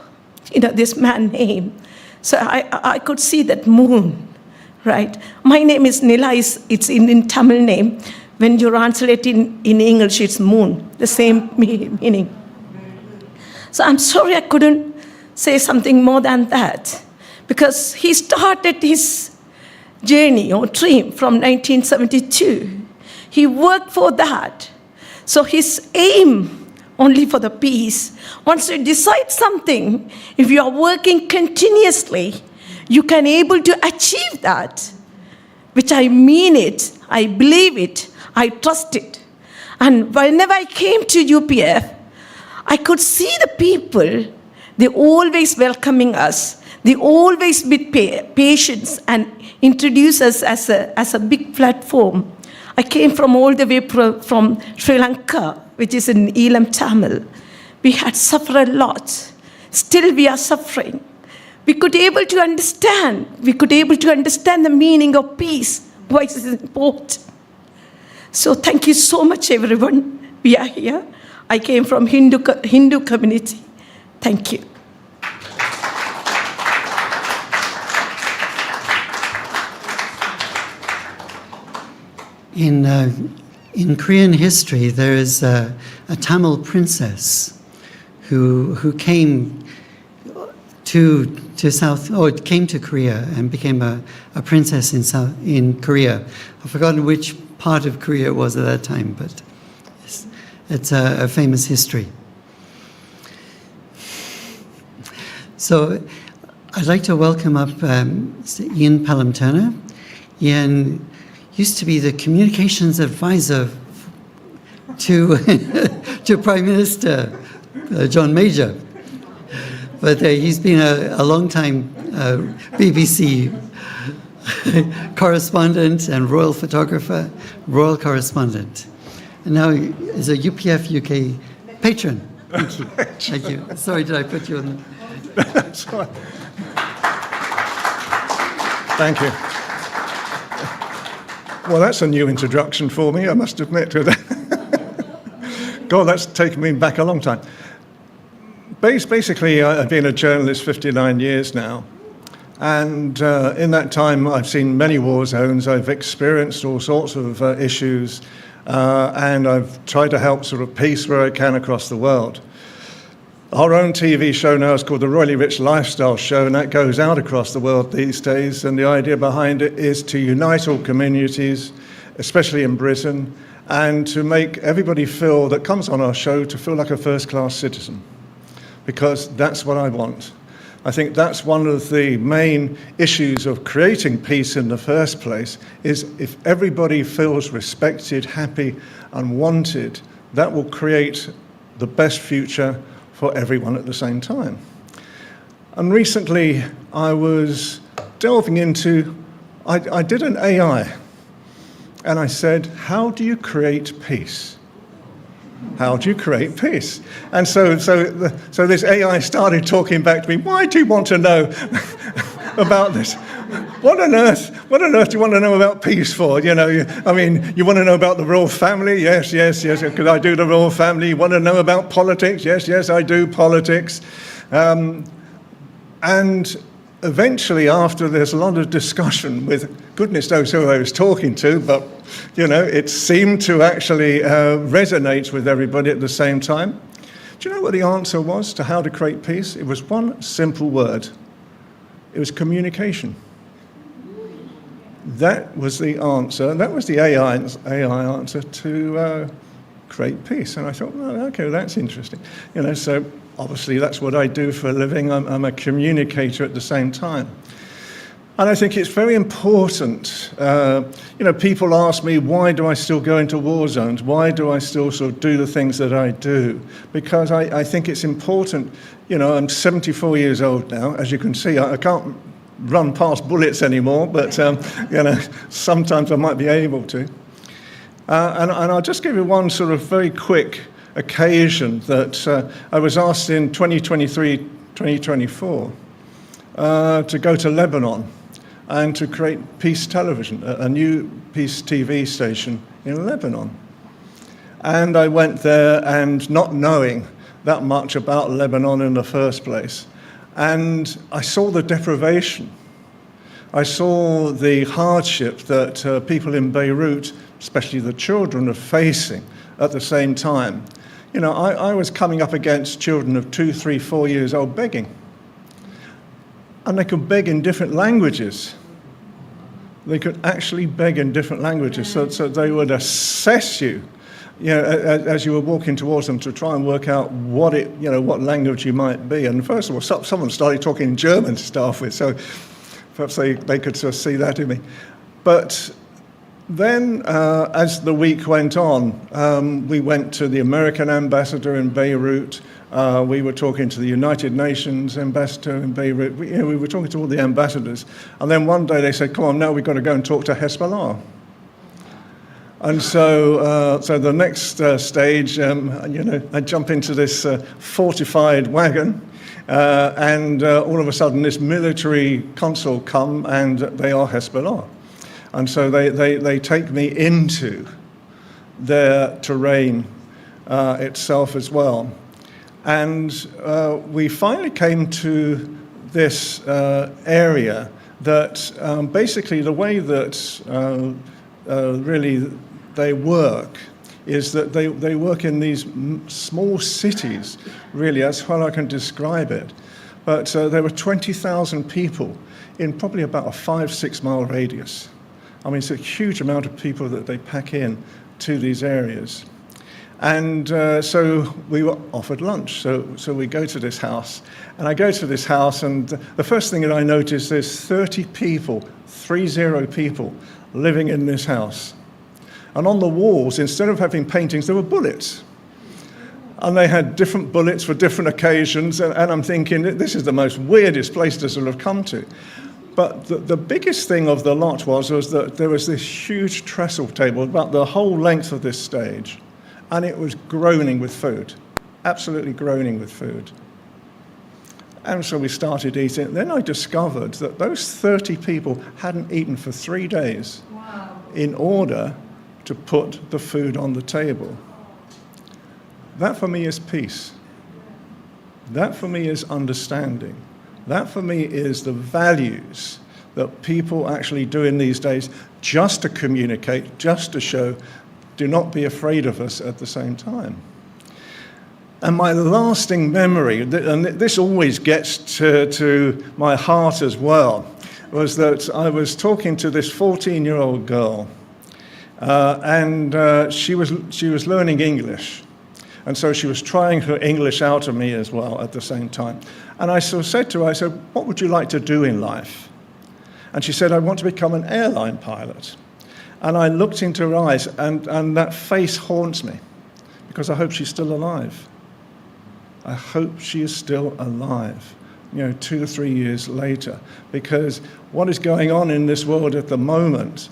this man name. So I could see that moon, right? My name is Nila, it's in Tamil name. When you translate in English, it's moon, the same meaning. So I'm sorry I couldn't say something more than that, because he started his journey or dream from 1972. He worked for that. So his aim only for the peace. Once you decide something, if you are working continuously, you can able to achieve that. Which I mean it, I believe it, I trust it. And whenever I came to UPF, I could see the people, they always welcoming us. They always with patience and introduce us as a big platform. I came from all the way from Sri Lanka, which is in Elam Tamil. We had suffered a lot. Still we are suffering. We could able to understand the meaning of peace, why it is important. So thank you so much, everyone. We are here. I came from Hindu community. Thank you. In Korean history, there is a Tamil princess who came came to Korea and became a princess in Korea. I've forgotten which part of Korea it was at that time, but it's a famous history. So I'd like to welcome up Ian Pallam-Turner. Ian used to be the communications advisor to Prime Minister John Major. But he's been a long-time BBC correspondent and royal photographer, royal correspondent. And now is a UPF-UK patron. Thank you. Thank you. Sorry, did I put you on? Sorry. Thank you. Well, that's a new introduction for me, I must admit. God, that's taken me back a long time. Basically, I've been a journalist 59 years now, and in that time I've seen many war zones, I've experienced all sorts of issues, and I've tried to help sort of peace where I can across the world. Our own TV show now is called the Royally Rich Lifestyle Show, and that goes out across the world these days, and the idea behind it is to unite all communities, especially in Britain, and to make everybody feel that comes on our show to feel like a first-class citizen. Because that's what I want. I think that's one of the main issues of creating peace in the first place, is if everybody feels respected, happy, and wanted, that will create the best future for everyone at the same time. And recently, I was delving into, I did an AI, and I said, how do you create peace? How do you create peace? And so this AI started talking back to me. Why do you want to know about this? What on earth do you want to know about peace for? You know, I mean, you want to know about the royal family? Yes, because I do the royal family. You want to know about politics? Yes, I do politics. And eventually, after there's a lot of discussion with goodness knows who I was talking to, but you know, it seemed to actually resonate with everybody at the same time. Do you know what the answer was to how to create peace? It was one simple word. It was communication. That was the answer. That was the AI answer to create peace. And I thought, well, okay, that's interesting. You know, so obviously that's what I do for a living. I'm a communicator at the same time. And I think it's very important. You know, people ask me, why do I still go into war zones? Why do I still sort of do the things that I do? Because I think it's important. You know, I'm 74 years old now. As you can see, I can't run past bullets anymore, but, you know, sometimes I might be able to. And I'll just give you one sort of very quick occasion that I was asked in 2023, 2024 to go to Lebanon and to create Peace Television, a new Peace TV station in Lebanon. And I went there and not knowing that much about Lebanon in the first place. And I saw the deprivation. I saw the hardship that people in Beirut, especially the children, are facing at the same time. You know, I was coming up against children of 2, 3, 4 years old begging. And they could beg in different languages. They could actually beg in different languages. So they would assess you, as you were walking towards them to try and work out what language you might be. And first of all, someone started talking German to start with, so perhaps they could sort of see that in me. But then, as the week went on, we went to the American ambassador in Beirut. We were talking to the United Nations ambassador in Beirut. We were talking to all the ambassadors. And then one day they said, come on, now we've got to go and talk to Hezbollah. And so the next stage, I jump into this fortified wagon, and all of a sudden this military consul come, and they are Hezbollah. And so they take me into their terrain itself as well. And we finally came to this area that basically the way that really they work is that they work in these small cities, really, that's how I can describe it. But there were 20,000 people in probably about a 5-6 mile radius. I mean, it's a huge amount of people that they pack in to these areas. And so we were offered lunch. So we go to this house, and I go to this house, and the first thing that I notice, there's 30 people living in this house. And on the walls, instead of having paintings, there were bullets. And they had different bullets for different occasions, and I'm thinking, this is the most weirdest place to sort of come to. But the biggest thing of the lot was that there was this huge trestle table about the whole length of this stage, and it was groaning with food, absolutely groaning with food. And so we started eating. Then I discovered that those 30 people hadn't eaten for 3 days in order to put the food on the table. That for me is peace. That for me is understanding. That for me is the values that people actually do in these days, just to communicate, just to show, do not be afraid of us at the same time. And my lasting memory, and this always gets to my heart as well, was that I was talking to this 14-year-old girl, and she was learning English. And so she was trying her English out of me as well at the same time. And I sort of said to her, I said, what would you like to do in life? And she said, I want to become an airline pilot. And I looked into her eyes, and that face haunts me, because I hope she's still alive. I hope she is still alive, 2 or 3 years later, because what is going on in this world at the moment,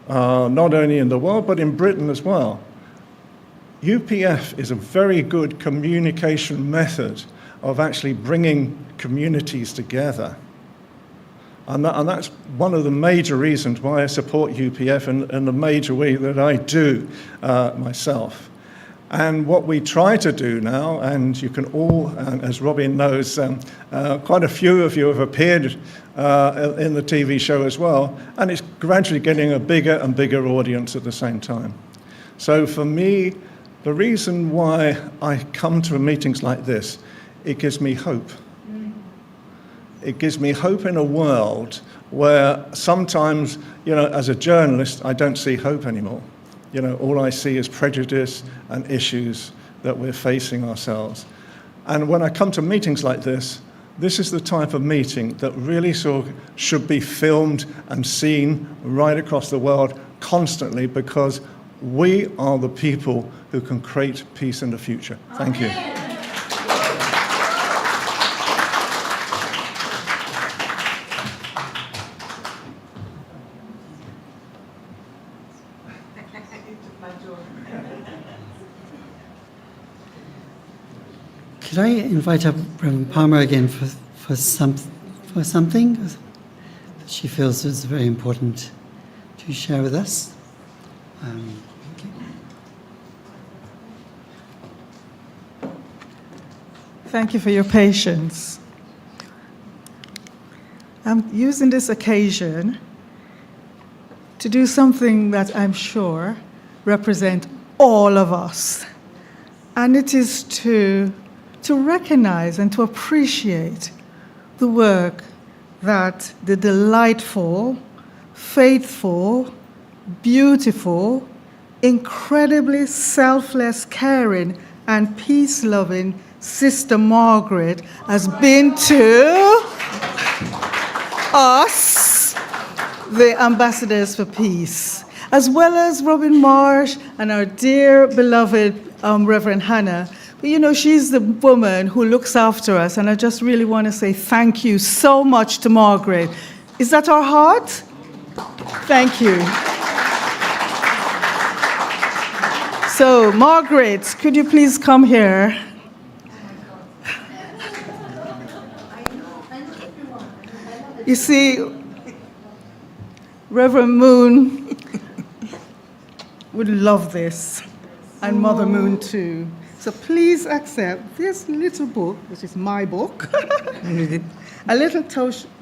not only in the world, but in Britain as well, UPF is a very good communication method of actually bringing communities together. And that's one of the major reasons why I support UPF and the major way that I do myself. And what we try to do now, and you can all, as Robin knows, quite a few of you have appeared in the TV show as well, and it's gradually getting a bigger and bigger audience at the same time. So for me, the reason why I come to meetings like this, it gives me hope. It gives me hope in a world where sometimes, as a journalist, I don't see hope anymore. All I see is prejudice and issues that we're facing ourselves. And when I come to meetings like this is the type of meeting that really sort of should be filmed and seen right across the world constantly, because we are the people who can create peace in the future. Thank you. Could I invite up Reverend Palmer again for something that she feels is very important to share with us? Okay. Thank you for your patience. I'm using this occasion to do something that I'm sure represents all of us, and it is to recognize and to appreciate the work that the delightful, faithful, beautiful, incredibly selfless, caring, and peace-loving Sister Margaret has been to us, the ambassadors for peace, as well as Robin Marsh and our dear beloved Reverend Hannah. But you know, she's the woman who looks after us, and I just really want to say thank you so much to Margaret. Is that our heart? Thank you. So, Margaret, could you please come here? You see, Reverend Moon would love this, and Mother Moon too. So please accept this little book, which is my book, a little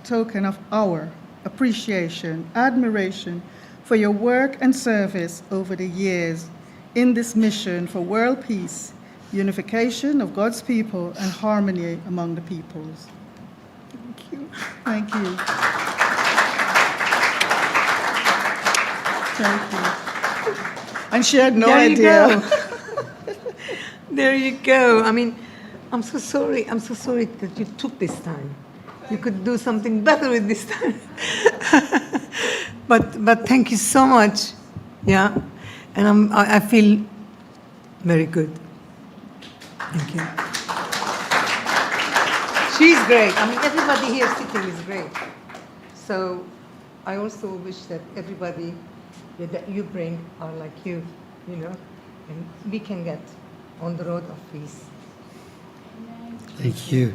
token of our appreciation, admiration for your work and service over the years in this mission for world peace, unification of God's people, and harmony among the peoples. Thank you. Thank you. Thank you. And she had no idea. There you go. I mean, I'm so sorry. I'm so sorry that you took this time. You could do something better with this time. but thank you so much. Yeah, and I feel very good. Thank you. She's great. I mean, everybody here sitting is great. So I also wish that everybody that you bring are like you, you know, and we can get on the road of peace. Thank you.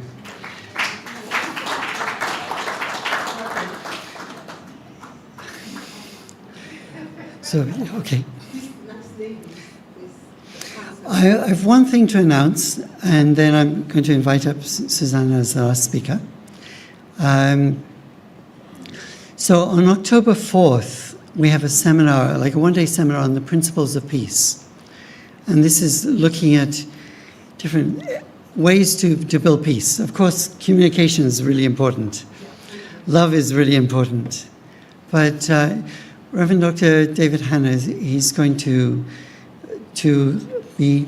So, okay. I have one thing to announce, and then I'm going to invite up Susanna as the last speaker. So on October 4th, we have a seminar, like a one-day seminar on the principles of peace. And this is looking at different ways to build peace. Of course, communication is really important. Love is really important. But Reverend Dr. David Hanna, he's going to be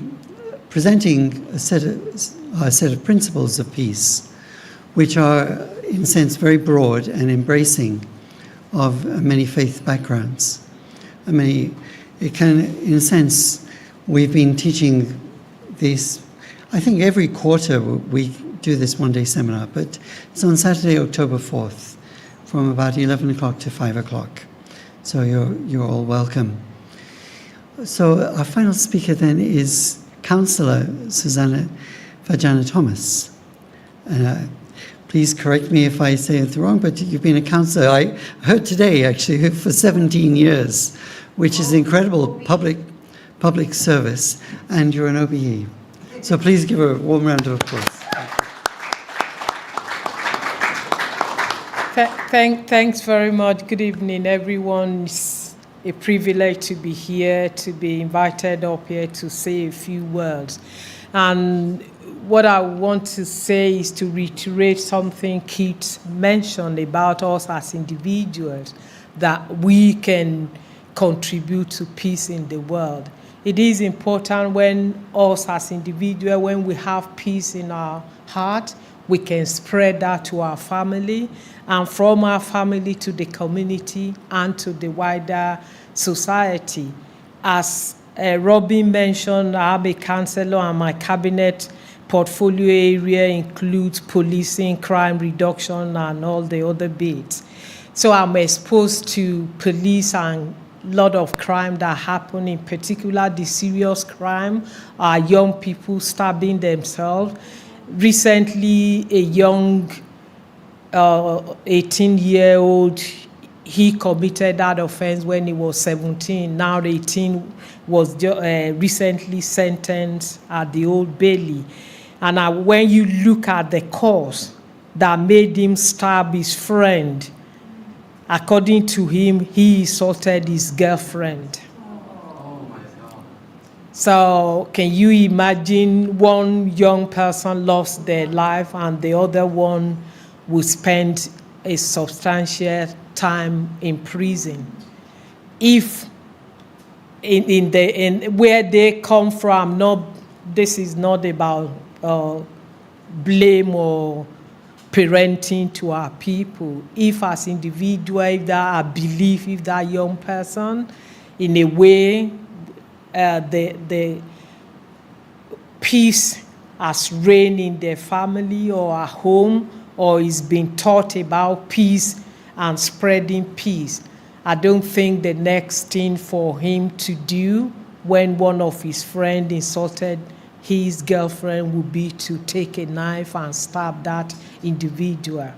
presenting a set of principles of peace, which are, in a sense, very broad and embracing of many faith backgrounds. I mean, it can, in a sense, we've been teaching this, I think every quarter we do this one-day seminar, but it's on Saturday, October 4th, from about 11 o'clock to 5 o'clock. So you're all welcome. So our final speaker then is Councillor Susanna Fajana-Thomas. Please correct me if I say it wrong, but you've been a councillor, I heard today actually, for 17 years, which is incredible public service, and you're an OBE. So please give her a warm round of applause. Thanks very much. Good evening, everyone. It's a privilege to be here, to be invited up here to say a few words. And what I want to say is to reiterate something Keith mentioned about us as individuals, that we can contribute to peace in the world. It is important when us as individuals, when we have peace in our heart, we can spread that to our family, and from our family to the community and to the wider society. As Robin mentioned, I'm a councillor and my cabinet portfolio area includes policing, crime reduction, and all the other bits. So I'm exposed to police and a lot of crime that happen, in particular the serious crime, young people stabbing themselves. Recently, a young 18-year-old, he committed that offense when he was 17. Now 18 was recently sentenced at the Old Bailey. And when you look at the cause that made him stab his friend, according to him, he assaulted his girlfriend. So can you imagine one young person lost their life and the other one will spend a substantial time in prison? If in where they come from. No, this is not about blame or parenting to our people. If as individual, if that I believe, if that young person, in a way, the peace has reigned in their family or at home, or is being taught about peace and spreading peace, I don't think the next thing for him to do when one of his friends insulted his girlfriend would be to take a knife and stab that individual.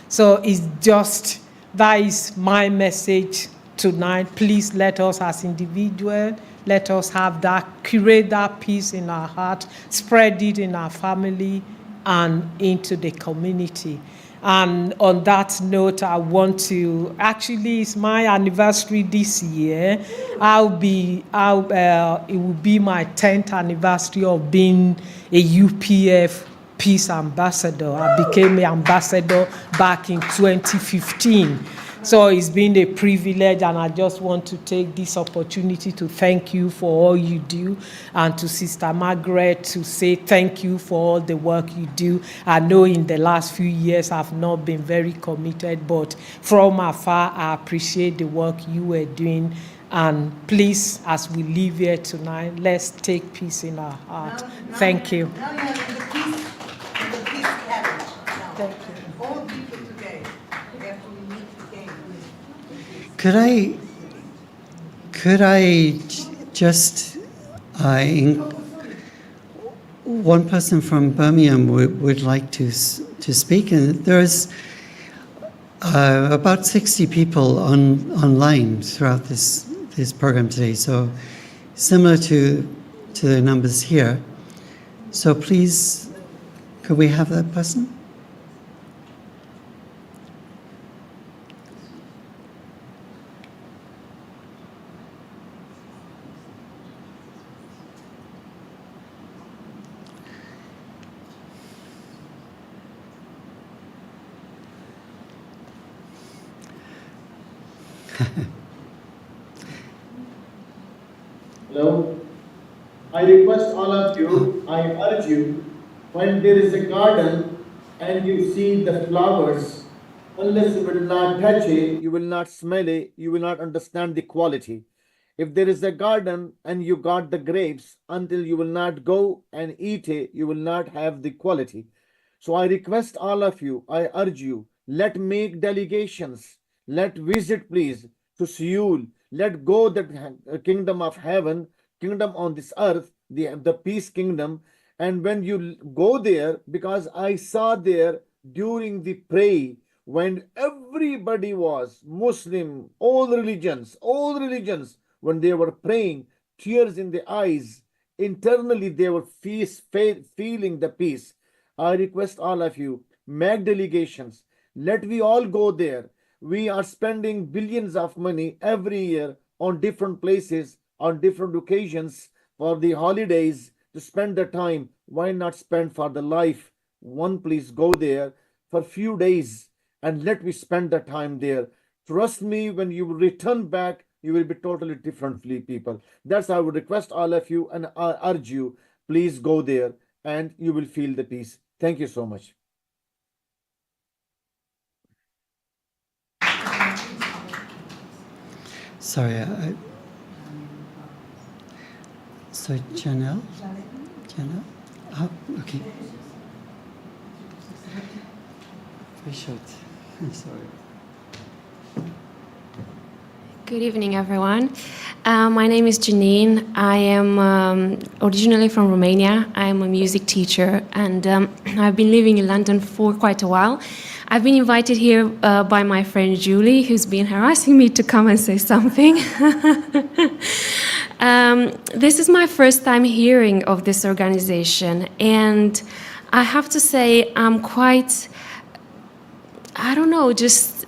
So it's just, that is my message tonight. Please let us as individuals, let us have that, create that peace in our heart, spread it in our family and into the community. And on that note, I want to, actually it's my anniversary this year. It will be my 10th anniversary of being a UPF Peace Ambassador. I became an ambassador back in 2015. So it's been a privilege, and I just want to take this opportunity to thank you for all you do, and to Sister Margaret to say thank you for all the work you do. I know in the last few years I've not been very committed, but from afar I appreciate the work you were doing. And please, as we leave here tonight, let's take peace in our heart. Thank you. Now you have the peace carriage. Thank you. All people today, after we meet again. Could I just, one person from Birmingham would like to speak, and there's about 60 people online throughout this program today, so similar to the numbers here. So please, could we have that person? Hello. I request all of you, I urge you, when there is a garden and you see the flowers, unless you will not touch it, you will not smell it, you will not understand the quality. If there is a garden and you got the grapes, until you will not go and eat it, you will not have the quality. So I request all of you, I urge you, let make delegations, let visit please to Seoul, let go the kingdom of heaven, kingdom on this earth, the peace kingdom. And when you go there, because I saw there during the pray, when everybody was Muslim, all religions, when they were praying, tears in the eyes, internally they were feeling the peace. I request all of you, make delegations, let we all go there. We are spending billions of money every year on different places, on different occasions, for the holidays, to spend the time. Why not spend for the life? One, please go there for few days and let me spend the time there. Trust me, when you return back, you will be totally differently people. That's how I would request all of you, and I urge you, please go there and you will feel the peace. Thank you so much. Sorry, so Janelle? Oh, okay. Very short. I'm sorry. Good evening, everyone. My name is Janine. I am originally from Romania. I am a music teacher, and I've been living in London for quite a while. I've been invited here by my friend Julie, who's been harassing me to come and say something. This is my first time hearing of this organization, and I have to say I'm quite, I don't know, just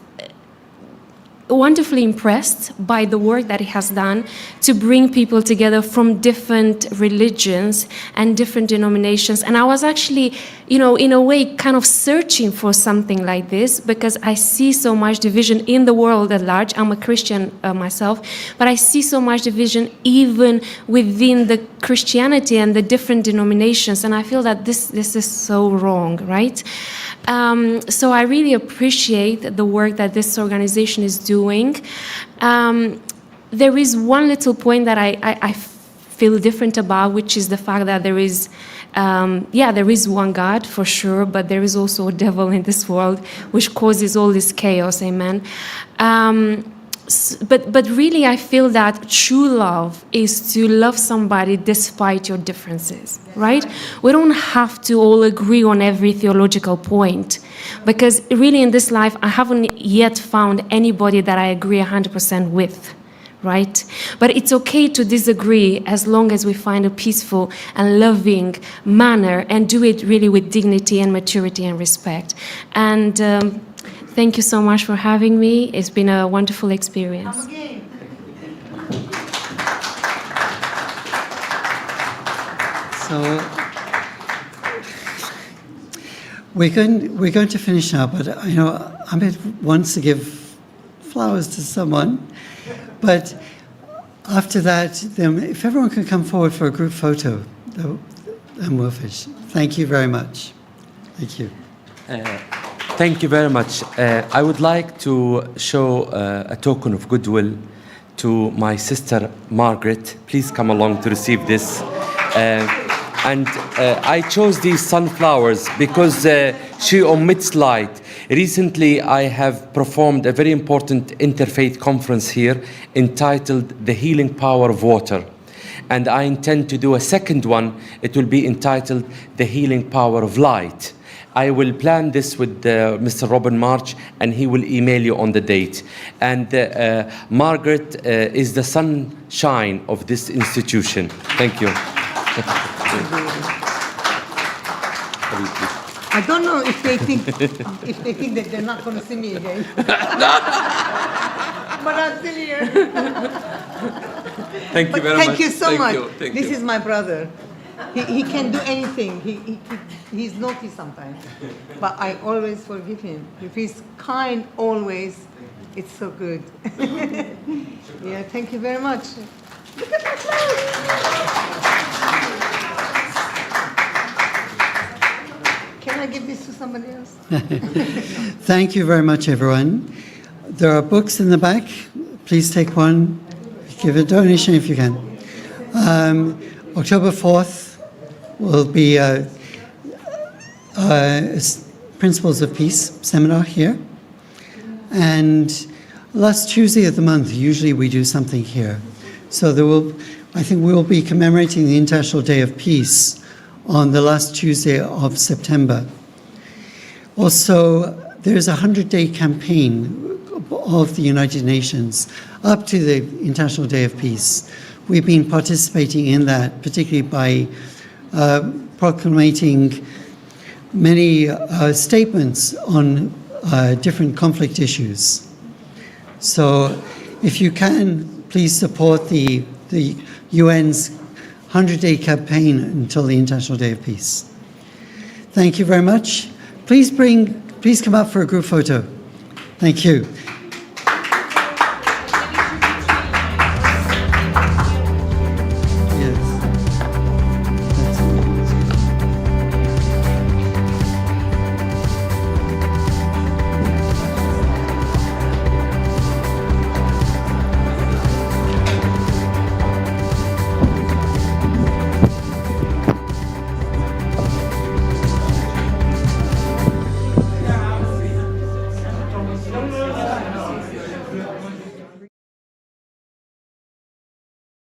wonderfully impressed by the work that he has done to bring people together from different religions and different denominations. And I was actually, you know, in a way kind of searching for something like this, because I see so much division in the world at large. I'm a Christian myself, but I see so much division even within the Christianity and the different denominations. And I feel that this is so wrong, right? So I really appreciate the work that this organization is doing. There is one little point that I feel different about, which is the fact that there is one God for sure, but there is also a devil in this world which causes all this chaos, amen. But really I feel that true love is to love somebody despite your differences, right? We don't have to all agree on every theological point, because really in this life I haven't yet found anybody that I agree 100% with, right? But it's okay to disagree as long as we find a peaceful and loving manner and do it really with dignity and maturity and respect. And thank you so much for having me. It's been a wonderful experience. So we're going to finish now, but I know Amit wants to give flowers to someone, but after that, then if everyone can come forward for a group photo, then we'll finish. Thank you very much. Thank you. Thank you very much. I would like to show a token of goodwill to my sister Margaret. Please come along to receive this. And I chose these sunflowers because she omits light. Recently, I have performed a very important interfaith conference here entitled The Healing Power of Water. And I intend to do a second one. It will be entitled The Healing Power of Light. I will plan this with Mr. Robin March, and he will email you on the date. And Margaret is the sunshine of this institution. Thank you. I don't know if they think that they're not going to see me again. But I'm still here. Thank you very much. Thank you so much. Thank this you. is my brother. He can do anything. He's naughty sometimes, but I always forgive him. If he's kind always, it's so good. Yeah, thank you very much. Look at that flower. Can I give this to somebody else? Thank you very much, everyone. There are books in the back. Please take one. Give a donation if you can. October 4th will be Principles of Peace seminar here. And last Tuesday of the month, usually we do something here. So I think we'll be commemorating the International Day of Peace on the last Tuesday of September. Also, there's a 100-day campaign of the United Nations up to the International Day of Peace. We've been participating in that, particularly by proclamating many statements on different conflict issues. So if you can, please support the UN's 100-day campaign until the International Day of Peace. Thank you very much. Please come up for a group photo. Thank you.